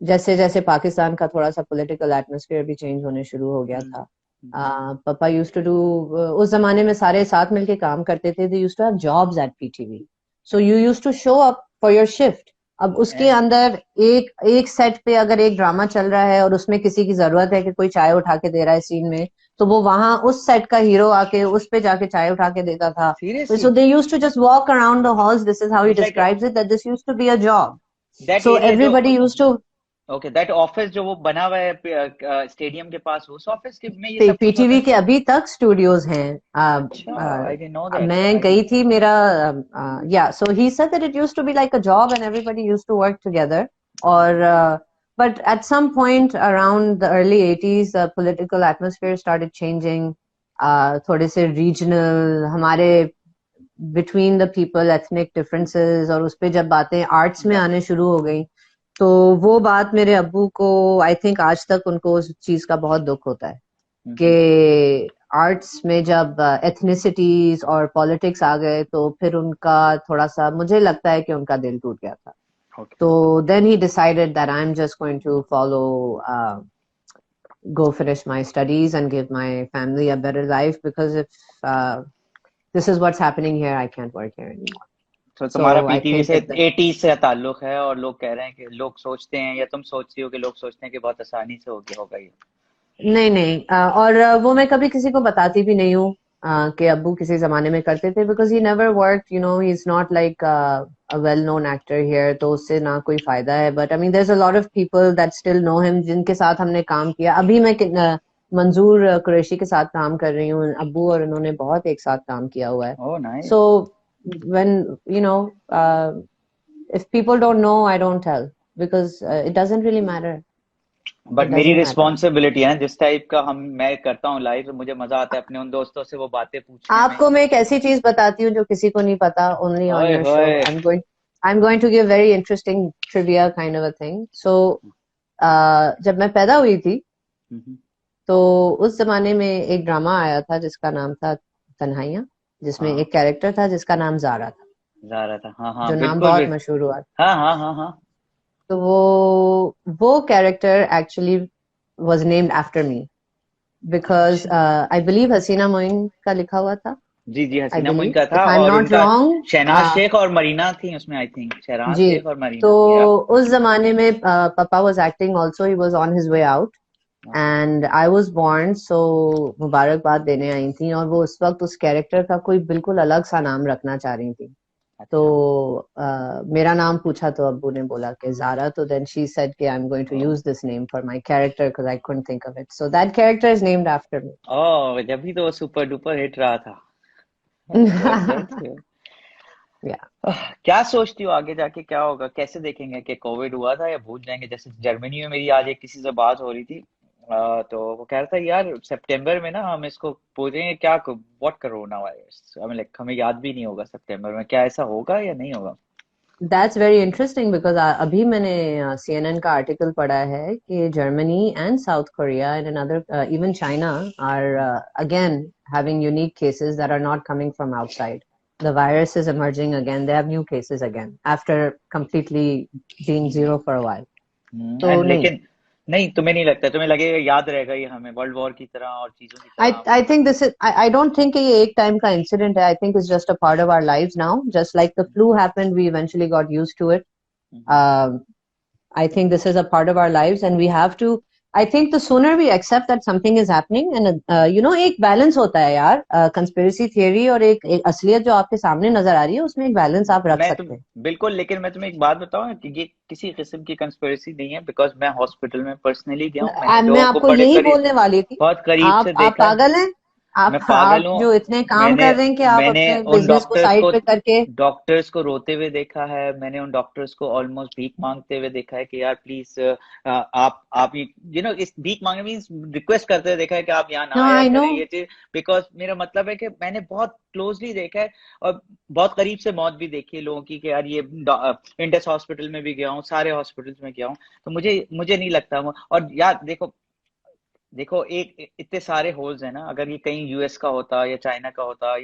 जैसे जैसे पाकिस्तान का थोड़ा सा पॉलिटिकल एटमॉस्फेयर भी चेंज होने शुरू हो गया था. पापा यूज्ड टू डू, उस जमाने में सारे साथ मिलके काम करते थे. They used to have jobs at PTV, so you used to show up for your shift. अब उसके अंदर एक एक सेट पे अगर एक ड्रामा चल रहा है और उसमें किसी की जरूरत है कि कोई चाय उठा के दे रहा है सीन में, तो वो वहां उस सेट का हीरो आके उस पे जाके चाय उठा के देता था. Seriously, So they used to just walk around the halls. This is how he it's like describes it, that this used to be a job. That So area जो, everybody used to, okay, that office जो वो बना हुआ है stadium के पास, उस office के में ये सब कुछ होता पीटीवी के था। अभी तक स्टूडियोज हैं. अच्छा, आई डिडंट नो दैट, मैं आई गई डिडंट। थी, मेरा या so he said that it used to be like a job and everybody used to work together. और but at some point around the early 80s, the political atmosphere started changing. थोड़े से regional, हमारे between the people ethnic differences, और उस पे जब बातें arts में या आने शुरू हो गई, तो वो बात मेरे अब्बू को, आई थिंक आज तक उनको उस चीज का बहुत दुख होता है कि आर्ट्स में जब एथनिसिटीज और पॉलिटिक्स आ गए तो फिर उनका थोड़ा सा, मुझे लगता है कि उनका दिल टूट गया था. ओके। तो then he decided that I am just going to follow, go finish my studies and give my family a better life, because if this is what's happening here, I can't work here anymore. तो तुम्हारा So I PTV think से that 80 से ताल्लुक है, और लोग कह रहे हैं कि लोग सोचते हैं, या तुम सोचती हो कि लोग सोचते हैं कि बहुत आसानी से हो गया होगा ये। नहीं नहीं, और वो मैं कभी किसी को बताती भी नहीं हूँ कि अब्बू किसी जमाने में करते थे, because he never worked, he is not like a well known actor here, तो उससे ना कोई फायदा है. But I mean there is a lot of people that still know him, जिनके साथ हमने काम किया. अभी मैं मंजूर कुरैशी के साथ काम कर रही हूँ. अब्बू और उन्होंने बहुत एक साथ काम किया हुआ है. Oh nice. So when you know if people don't know, I don't tell, because it doesn't really matter. But It मेरी doesn't matter. रिस्पॉन्सिबिलिटी है ना, जिस टाइप का मैं करता हूँ लाइफ, मुझे मजा आता है अपने उन दोस्तों से वो बातें पूछने में। आपको मैं एक ऐसी चीज बताती हूँ जो किसी को नहीं पता. Only on ओए your show, होए। I'm going to give very interesting trivia kind of a thing. So जब मैं पैदा हुई थी, तो उस जमाने में एक ड्रामा आया था जिसका नाम था तन्हाइयाँ, जिसमें हाँ, एक कैरेक्टर था जिसका नाम जारा था. ज़ारा था, हाँ हाँ जो नाम बिल्कुल बहुत भी, मशहूर हुआ। हाँ हाँ हाँ हाँ। तो वो character actually was named after me because अच्छा, आई बिलीव हसीना मोइन का लिखा हुआ था। जी जी, आई हसीना मुइन बिलीव का था, इफ आई एम और नॉट उनका शहनाज रॉन्ग। शेख और मरीना थी उसमें, आई थिंक शहनाज जी। शेख और तो मरीना थी, या उस जमाने में papa was acting also, he was on his way out okay, and I was born, so मुबारकबाद देने आई थी, और वो उस वक्त उस कैरेक्टर का कोई बिल्कुल अलग सा नाम रखना चाह रही थी। तो अच्छा, मेरा नाम पूछा तो अब्बू ने बोला कि ज़ारा, तो देन शी सेड कि I am going to use this name for my character because I couldn't think of it, so that character is named after ओ जब भी तो वो सुपर डुपर हिट रहा था। मी। जबरदस्त है। या। क्या सोचती हो आगे जाके क्या होगा, कैसे देखेंगे कि कोविड हुआ था या भूल जाएंगे? जैसे जर्मनी में मेरी आज एक किसी से बात हो रही थी, तो वो कह रहा था यार सितंबर में ना हम इसको पूछेंगे क्या, व्हाट कोरोना वायरस, हमें लाइक हमें याद भी नहीं होगा सितंबर में, क्या ऐसा होगा या नहीं होगा? That's very interesting because अभी मैंने CNN का आर्टिकल पढ़ा है कि Germany and South Korea and another even China are again having unique cases that are not coming from outside. The virus is emerging again. They have new cases again after completely being zero for a while. तो and नहीं, लेकिन नहीं, तुम्हें नहीं लगता, तुम्हें लगेगा याद रहेगा ये हमें वर्ल्ड वॉर की तरह और चीजों की तरह I think this is I don't think कि ये एक time का incident है. I think it's just a part of our lives now. Just like the flu happened, we eventually got used to it. Hmm, Um, I think this is a part of our lives, and we have to. I think the sooner we accept that something is happening, and एक balance होता है यार, conspiracy theory और एक असलियत जो आपके सामने नजर आ रही है, उसमें एक balance आप रख मैं तुम सकते हैं। बिल्कुल, लेकिन मैं तुम्हें एक बात बताऊं कि ये किसी किस्म की कंस्पिरेसी नहीं है, बिकॉज मैं हॉस्पिटल में पर्सनली गया हूँ, मैंने मैं लोगों को आपको बड़े यही करीब, बोलने वाली थी। बहुत करीब से आप देखा है। पागल हैं। मैं आप पागल हूँ। जो इतने काम मैंने कर रहे हैं कि आप मैंने अपने उन बिजनेस को साइड पे करके। रोते हुए देखा है, मैंने उन डॉक्टर्स को ऑलमोस्ट भीख मांगते हुए देखा है कि यार प्लीज आप इस भीख मांगने मीन्स रिक्वेस्ट करते हुए देखा है कि आप यहाँ ना नो आया आई नो। करें ये चीज, बिकॉज मेरा मतलब है कि मैंने बहुत क्लोजली देखा है और बहुत करीब से मौत भी देखी है लोगों की, कि यार ये इंडस हॉस्पिटल में भी गया हूँ, सारे हॉस्पिटल्स में गया हूँ, तो मुझे मुझे नहीं लगता और यार देखो, एक इतने सारे होल्स है ना, अगर ये कहीं यूएस का होता या चाइना का होता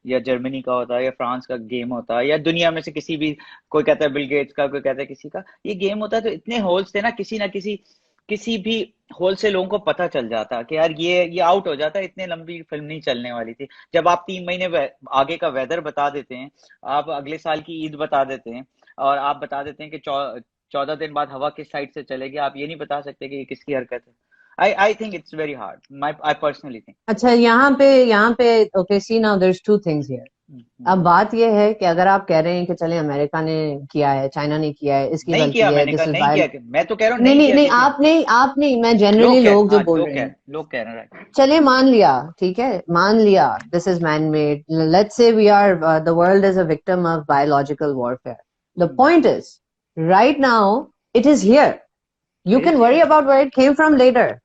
या जर्मनी का होता या फ्रांस का गेम होता या दुनिया में से किसी भी, कोई कहता है बिल गेट्स का, कोई कहता है किसी का ये गेम होता, तो इतने होल्स थे ना किसी भी होल से लोगों को पता चल जाता कि यार ये आउट हो जाता, इतने लंबी फिल्म नहीं चलने वाली थी। जब आप 3 महीने आगे का वेदर बता देते हैं, आप अगले साल की ईद बता देते हैं, और आप बता देते हैं कि 14 दिन बाद हवा किस साइड से चलेगी, आप ये नहीं बता सकते कि ये किसकी हरकत है। I think it's very hard. I personally think. अच्छा, यहाँ पे okay, see now there is two things here. अब बात यह है कि अगर आप कह रहे हैं कि चले अमेरिका ने किया है, चाइना ने किया है, इसकी नहीं किया, गलती है, मैंने कहा दिस इज नहीं वाइल। किया, मैं तो कह रहा हूँ नहीं नहीं नहीं किया नहीं, किसी ने। आप नहीं, मैं जनरली लोग जो हाँ बोल रहे हैं। लोग कह रहे हैं, राइट। चलिए मान लिया, ठीक है, मान लिया this is man made, let's say we are the world is a victim of biological warfare. The point is right now it is here. You it can is worry here. About where it came from later.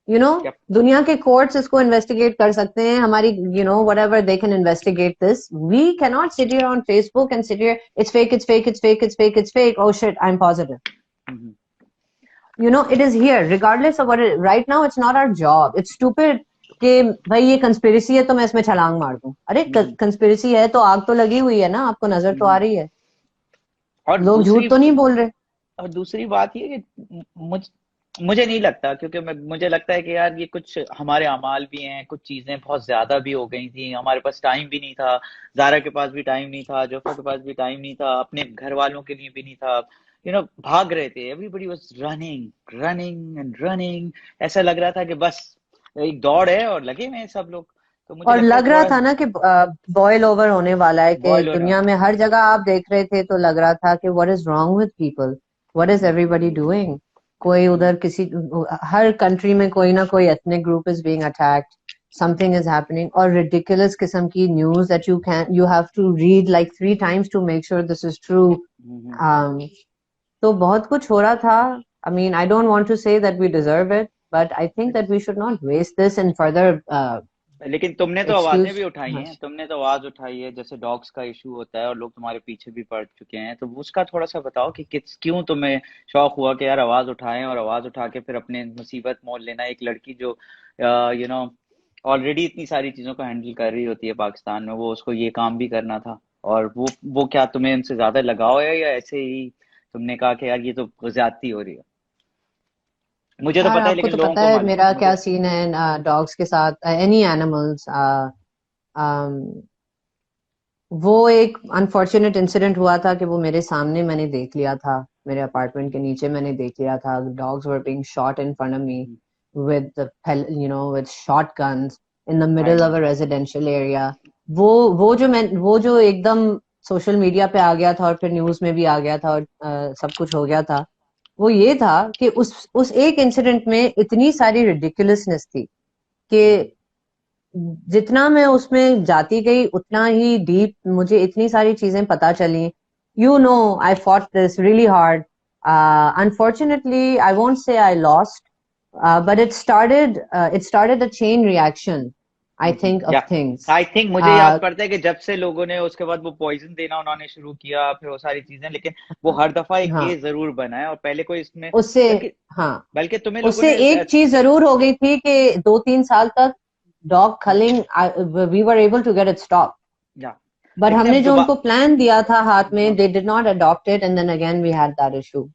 You know, क्या? दुनिया के courts इसको investigate कर सकते हैं, हमारी whatever they can investigate this. We can not sit here on Facebook and sit here it's fake, it's fake, it's fake, it's fake, it's fake, oh shit I'm positive. It is here regardless of what it, right now it's not our job, it's stupid कि भाई ये conspiracy है तो मैं इसमें छलांग मार दूं। अरे कंस्पिरेसी है तो आग तो लगी हुई है ना, आपको नजर तो आ रही है, और लोग झूठ तो नहीं बोल रहे। दूसरी बात ये कि मुझे नहीं लगता, क्योंकि मुझे लगता है कि यार ये कुछ हमारे अमाल भी हैं, कुछ चीजें बहुत ज्यादा भी हो गई थी, हमारे पास टाइम भी नहीं था, जारा के पास भी टाइम नहीं था, जोफा के पास भी टाइम नहीं था, अपने घर वालों के लिए भी नहीं था। भाग रहे थे, everybody was running running and running, ऐसा लग रहा था कि बस एक दौड़ है और लगे हुए हैं सब लोग। तो मुझे और लगता है लग रहा थोड़ा था ना कि बॉयल ओवर होने वाला है, कि बॉयल होने दुनिया में हर जगह आप देख रहे थे तो लग रहा था कि what is wrong with people, what is everybody doing. कोई उधर किसी, हर कंट्री में कोई ना कोई ethnic group is being attacked, something is happening, और रिडिकुलस किस्म की news that you have to read like 3 times to make sure this is true. तो बहुत कुछ हो रहा था। I mean, I don't want to say that we deserve it, but I think that we should not waste this in further लेकिन तुमने तो आवाजें excuse. भी उठाई हैं, तुमने तो आवाज उठाई है, जैसे डॉग्स का इशू होता है और लोग तुम्हारे पीछे भी पड़ चुके हैं, तो उसका थोड़ा सा बताओ कि क्यों तुम्हें शौक हुआ कि यार आवाज उठाएं, और आवाज उठा के फिर अपने मुसीबत मोल लेना। एक लड़की जो ऑलरेडी इतनी सारी चीजों को हैंडल कर रही होती है पाकिस्तान में, वो उसको ये काम भी करना था। और वो क्या तुम्हें उनसे ज्यादा लगाव है, या ऐसे ही तुमने कहा कि यार ये तो ज्यादती हो रही है? मुझे तो यार पता है, आपको लेकिन तो लोगों पता को है मालूम मेरा मुझे। क्या सीन है डॉग्स के साथ, एनी एनिमल्स। वो एक अनफॉर्चुनेट इंसिडेंट हुआ था कि वो मेरे सामने मैंने देख लिया था, मेरे अपार्टमेंट के नीचे मैंने देख लिया था, dogs were being shot in front of me with with shotguns in the I middle no. of a residential area। वो जो एकदम सोशल मीडिया पे आ गया था और फिर न्यूज में भी आ गया था और सब कुछ हो गया था, वो ये था कि उस एक इंसिडेंट में इतनी सारी रिडिकुलसनेस थी कि जितना मैं उसमें जाती गई उतना ही डीप मुझे इतनी सारी चीजें पता चली। I fought this really hard. Unfortunately I won't say I lost, but it started a chain reaction, I think, या of things। आई थिंक मुझे याद पड़ता है कि जब से लोगों ने उसके बाद वो पॉइजन देना उन्होंने शुरू किया, फिर वो सारी चीजें, लेकिन वो हर दफा एक हाँ, केस जरूर बना है, और पहले कोई इसमें, उससे बल्कि हाँ, बल्कि तुम्हें लोगों उससे ने एक चीज जरूर हो गई थी कि 2-3 साल तक dog culling we were able to get it stop. या बट लेकिन हमने अब जो उनको दोबारा, प्लान दिया था हाथ में, they did not adopt it, and then again we had that issue।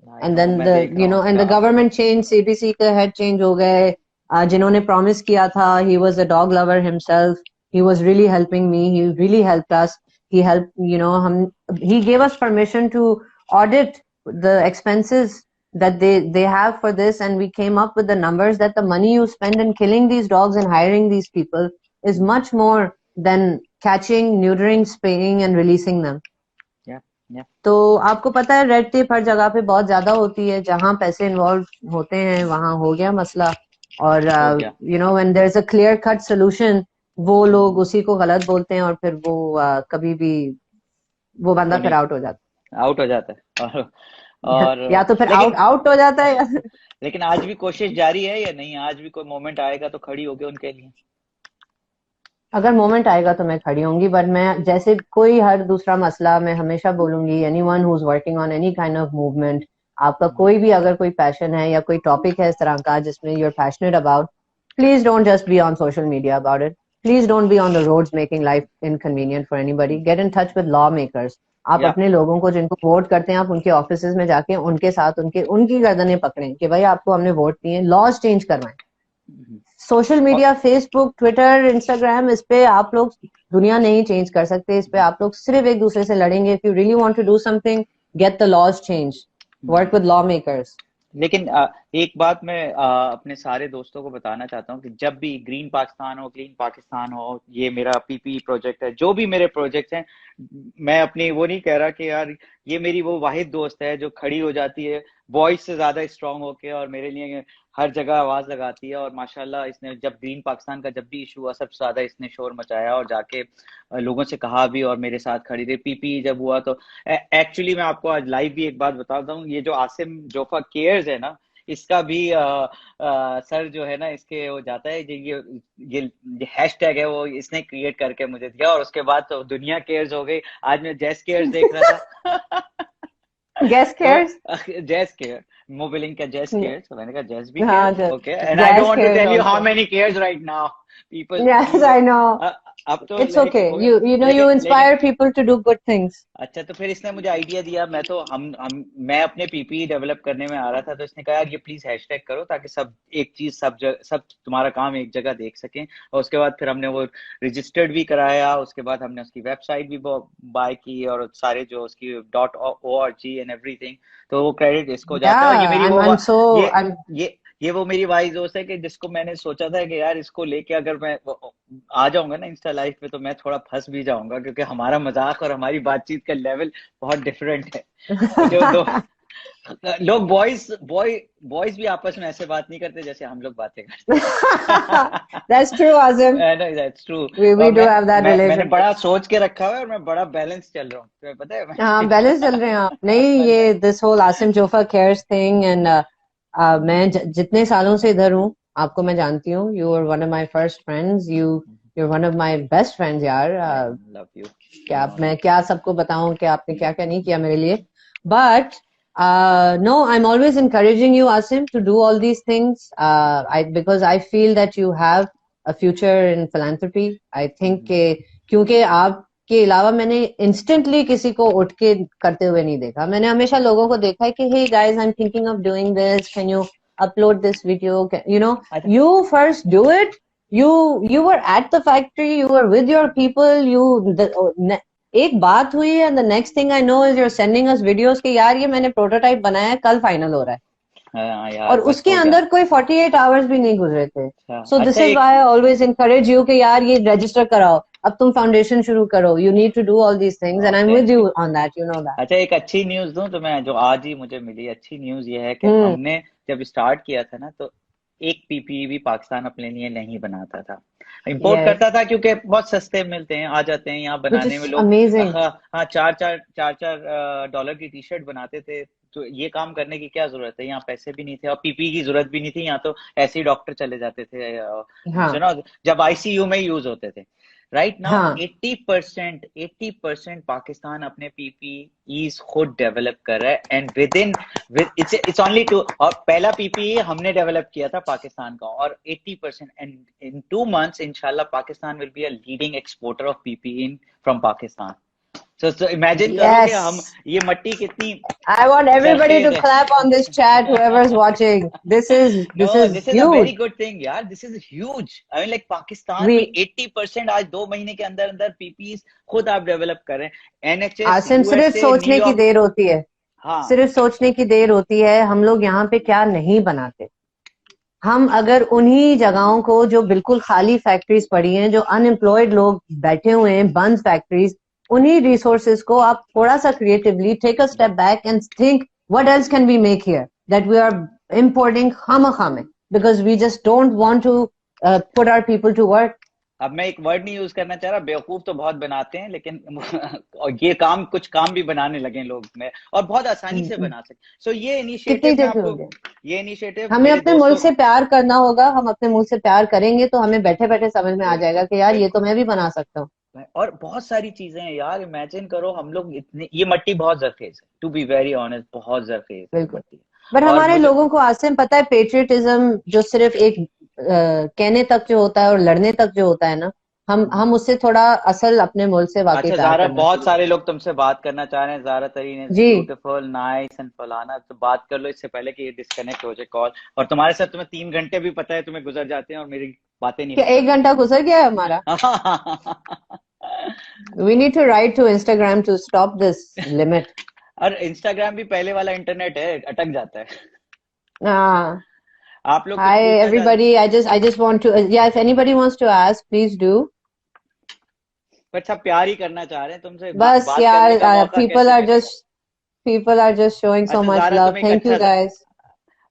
I And no, then मैं देख रहा हूँ and उसका। the government changed, CBC के head change हो गए। जिन्होंने promise किया था, he was a dog lover himself, he was really helping me, he really helped us, he helped, he gave us permission to audit the expenses that they have for this, and we came up with the numbers that the money you spend in killing these dogs and hiring these people is much more than catching, neutering, spaying and releasing them। या या तो आपको पता है red tape हर जगह पे बहुत ज्यादा होती है, जहां पैसे इन्वॉल्व होते हैं वहां हो गया मसला। और हो गया। When there is a clear cut solution, वो लोग उसी को गलत बोलते हैं और फिर वो कभी भी वो बंदा उसको फिर नहीं, आउट हो जाता आउट हो जाता है। है। और या तो फिर आउट लेकिन आउट हो जाता है, या लेकिन आज भी कोशिश जारी है या नहीं? आज भी कोई मोमेंट आएगा तो खड़ी होगी उनके लिए? अगर मोमेंट आएगा तो मैं खड़ी होंगी। बट मैं जैसे कोई हर दूसरा मसला मैं हमेशा बोलूंगी, anyone who is working on any kind of movement, आपका कोई भी अगर कोई पैशन है या कोई टॉपिक है इस तरह का जिसमें you are passionate about, please don't just be on social media about it, please don't be on the roads making life inconvenient for anybody, get in touch with lawmakers। आप या अपने लोगों को जिनको वोट करते हैं, आप उनके ऑफिसेज में जाके उनके साथ उनकी गर्दनें पकड़ें कि भाई आपको हमने वोट दिए, लॉज चेंज करवाएं। सोशल और मीडिया, फेसबुक, ट्विटर, इंस्टाग्राम, इस पे आप लोग दुनिया नहीं चेंज कर सकते। इस पे आप लोग सिर्फ एक दूसरे से लड़ेंगे। If you really want to do something, get the laws change, work with law makers. लेकिन एक बात मैं अपने सारे दोस्तों को बताना चाहता हूँ कि जब भी ग्रीन पाकिस्तान हो, क्लीन पाकिस्तान हो, ये मेरा पीपी प्रोजेक्ट है, जो भी मेरे प्रोजेक्ट्स हैं, मैं अपनी वो नहीं कह रहा कि यार ये मेरी वो वाहिद दोस्त है जो खड़ी हो जाती है वॉइस से ज्यादा स्ट्रांग होके और मेरे लिए हर जगह आवाज लगाती है। और माशाल्लाह इसने जब ग्रीन पाकिस्तान का जब भी इशू हुआ, सबसे ज्यादा इसने शोर मचाया और जाके लोगों से कहा भी और मेरे साथ खड़ी रही। पीपी जब हुआ तो एक्चुअली मैं आपको आज लाइव भी एक बात बताता हूँ, ये जो आसिम जोफा केयर्स है ना, इसका भी सर जो है ना, इसके वो जाता है ये हैशटैग है वो इसने क्रिएट करके मुझे दिया, और उसके बाद तो दुनिया केयर्स हो गई। आज मैं जैस केयर्स देख रहा था। गेस तो केयर्स। जैस केयर, मोबिलिंग का जैस केयर्स, तो मैंने कहा जैस भी हाँ, cares, okay, and I don't Jess want to cares tell you how also. Many cares right now people Yes, people. I know. अब तो It's लाइक okay. हो गया। You लेकिन लेकिन inspire people to do good things. अच्छा, तो फिर इसने मुझे आइडिया दिया, मैं तो हम मैं अपने पीपी डेवलप करने में आ रहा था, तो इसने कहा यार ये प्लीज हैशटैग करो ताकि सब एक चीज सब तुम्हारा काम एक जगह देख सकें। और उसके बाद फिर हमने वो रजिस्टर्ड भी कराया, उसके बाद हमने उसकी वेबसाइट भी बाय की और सारे जो उसकी .org एंड एवरीथिंग, तो वो क्रेडिट इसको जाता है। और ये Yeah, मेरी I'm so ये I'm ये वो मेरी वाइज दोस्त है कि जिसको मैंने सोचा था कि यार इसको लेके अगर मैं आ जाऊंगा ना इंस्टा लाइफ पे, तो मैं थोड़ा फंस भी जाऊंगा, क्योंकि हमारा मजाक और हमारी बातचीत का लेवल बहुत डिफरेंट है। तो जो दो लोग बॉयज भी आपस में ऐसे बात नहीं करते जैसे हम लोग बातें करते हैं। That's true, Azim. That's true. We और do have that मैंने relationship. बड़ा सोच के रखा हुआ है और मैं बड़ा बैलेंस चल रहा हूँ, तुम्हें पता है हाँ, बैलेंस चल रहे हैं आप। नहीं, ये this whole Asim Jofa cares thing and मैं जितने सालों से इधर हूँ, आपको मैं जानती हूँ। You were one of my first friends. You're one of my best friends, यार। Love you. मैं क्या सबको बताऊं कि आपने क्या क्या नहीं किया मेरे लिए। But no, I'm always encouraging you, Asim, to do all these things. Because I feel that you have a future in philanthropy. I think कि क्योंकि के अलावा मैंने इंस्टेंटली किसी को उठ के करते हुए नहीं देखा. मैंने हमेशा लोगों को देखा है कि hey guys, I'm thinking of doing this, can you upload this video? अच्छा You first do it. You were at the factory, you were with your people, एक बात हुई है, and the next thing I know is you're sending us videos कि यार ये मैंने prototype बनाया है, कल फाइनल हो रहा है. हाँ यार और बस उसके हो गया. अंदर कोई 48 आवर्स भी नहीं गुजरे थे. अच्छा सो दिस अच्छा is why I always encourage you कि यार ये रजिस्टर कराओ, अब तुम फाउंडेशन शुरू करो, you need to do all these things and I am with thank you you. On that, you know that. अच्छा एक अच्छी न्यूज़ दूं तुम्हें जो आज ही मुझे मिली. अच्छी न्यूज़ ये है कि हम्म. हमने जब स्टार्ट किया था ना तो एक पीपीई भी पाकिस्तान अपने लिए नहीं बनाता था. इंपोर्ट यस, करता था क्योंकि बहुत सस्ते मिलते हैं, आ जाते हैं यहाँ व्हिच बनाने में. इज लोग अमेजिंग. हाँ हाँ, चार डॉलर की टी शर्ट बनाते थे. तो ये काम करने की क्या जरूरत है, यहाँ पैसे भी नहीं थे और पीपीई की जरूरत भी नहीं थी. यहाँ तो ऐसे ही डॉक्टर चले जाते थे हाँ सुनो जब आईसीयू में यूज होते थे. राइट नाउ हाँ 80% पाकिस्तान अपने पीपीईज खुद डेवलप कर रहा है. And it's only two. और पहला पीपीई हमने डेवलप किया था पाकिस्तान का. और 80% एंड इन 2 months इंशाल्लाह Pakistan will be a leading exporter of PPE from Pakistan. So imagine करो कि हम यस. ये मट्टी कितनी I want everybody to Sarkhej है. clap on this chat, whoever's watching. This No, is this is a very huge. good thing यार. This is huge. I mean like Pakistan में We 80% आज 2 महीने के अंदर अंदर पीपीईज खुद आप डेवलप कर रहे हैं. एनएचएस आसिम, सिर्फ यूएसए सोचने की न्यूयॉर्क. देर होती है, हाँ सिर्फ सोचने की देर होती है. हम लोग यहाँ पे क्या नहीं बनाते. हम अगर उन्हीं जगहों को जो बिल्कुल खाली फैक्ट्रीज पड़ी हैं, जो अनएम्प्लॉयड लोग बैठे हुए हैं, बंद फैक्ट्रीज, उन्हीं रिसोर्सेज को आप थोड़ा सा creatively take a step back and think what else can we make here that we are importing खामा में, because we just don't want to put our people to work. अब मैं एक वर्ड नहीं यूज करना चाह रहा. बेवकूफ तो बहुत बनाते हैं लेकिन और ये काम कुछ काम भी बनाने लगे लोग में और बहुत आसानी से बना सकते. सो ये कितनी इनिशिएटिव मैं जगह हो आपको गया. ये इनिशिएटिव हमें मेरे अपने मुल्क दोस्तों से प्यार करना होगा. हम अपने मुल्क से प्यार करेंगे तो हमें बैठे बैठे समझ में आ जाएगा कि यार ये बिल्कुल तो मैं भी बना सकता हूँ. और बहुत सारी चीजें हैं यार. इमेजिन करो हम लोग इतने ये मट्टी बहुत जरखेज है. टू बी वेरी ऑनेस्ट बहुत जरखेज है ये बिल्कुल. मट्टी. पर और हमारे मुझे लोगों को आसिम पता है, पेट्रियटिज्म जो सिर्फ एक कहने तक जो होता है और लड़ने तक जो होता है ना, हम उससे थोड़ा असल अपने मुल्क से वाकई अच्छा प्यार ज़ारा, करना बहुत शुरू सारे करें. लोग तुमसे बात करना चाह रहे हैं. ज़ारा तरीन इज जी. ब्यूटीफुल नाइस एंड फलाना. तो बात कर लो इससे पहले कि ये डिस्कनेक्ट हो जाए कॉल. और तुम्हारे साथ तुम्हें 3 घंटे भी पता है तुम्हें गुजर जाते हैं और मेरी बातें नहीं क्या हो 1 घंटा गुजर गया है हमारा? पाती. We need to write to Instagram to stop this limit. और इंस्टाग्राम भी पहले वाला इंटरनेट है, अटक जाता है. uh, आप लोग कुछ Hi पूछना चाह रहे everybody. I just want to yeah, if anybody wants to ask, please do. पर सब प्यार ही करना चाह रहे हैं तुमसे. बस बात यार, करने का मौका कैसे मिलेगा. people are just showing so अच्छा much ज़ारा love. तुम्हें एक Thank you अच्छा guys.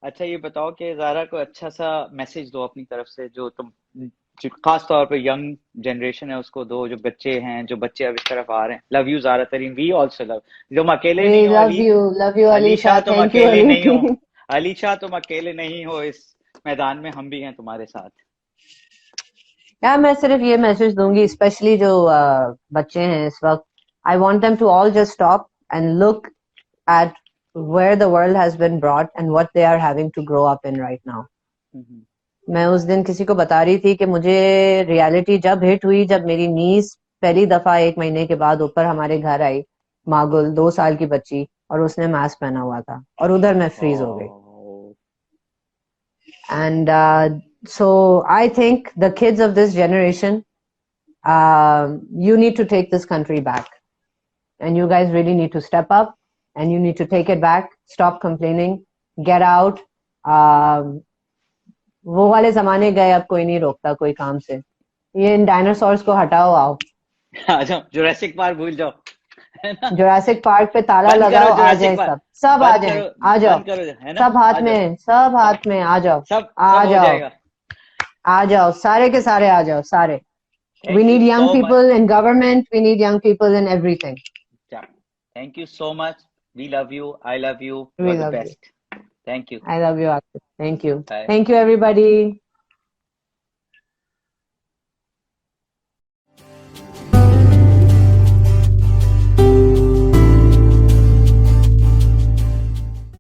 अच्छा ये बताओ कि ज़ारा को अच्छा सा मैसेज दो अपनी तरफ से जो तुम जो खास तौर पे यंग जनरेशन है उसको दो. जो बच्चे हैं, जो बच्चे अब इस तरफ आ रहे हैं. Love you Zara Tareen. We also love. तुम अकेले नहीं We हो love you. Love you, Alisha. Alisha. तुम Thank you, अकेले नहीं हो Ali. अलीशा. तुम अकेले नहीं हो इस मैदान में. हम भी हैं तुम्हारे साथ. यार मैं सिर्फ ये मैसेज दूंगी, स्पेशली जो बच्चे हैं इस वक्त. I want them to all just stop and look at where the world has been brought and what they are having to grow up in right now. हम्म. मैं उस दिन किसी को बता रही थी कि मुझे रियलिटी जब हिट हुई, जब मेरी नीस पहली दफा 1 महीने के बाद ऊपर हमारे घर आई, मागुल 2 साल की बच्ची, और उसने मास्क पहना हुआ था और उधर मैं फ्रीज हो गई. Oh. And so I think the kids of this generation, you need to take this country back, and you guys really need to step up and you need to take it back. Stop complaining, get out. वो वाले जमाने गए, अब कोई नहीं रोकता कोई काम से. ये इन डायनासोर्स को हटाओ, आओ आ जाओ जुरासिक पार्क भूल जाओ है ना. जुरासिक पार्क पे ताला बंद लगाओ, करो आ जुरासिक जाए पार्क. सब आ बंद जाए, करो आ जाओ. बंद करो है ना. सब आ हाथ जाओ में, सब आ, हाथ में, आ जाओ, सब आ हो जाओ, जाएगा. आ जाओ, सारे के सारे आ जाओ, सारे. We thank you need young so much. people in government. We need young people in everything. Thank you so much. We love you. I love you. You We are the love you. Best. Thank you. I love you, Akif. Thank you. Bye. Thank you, everybody.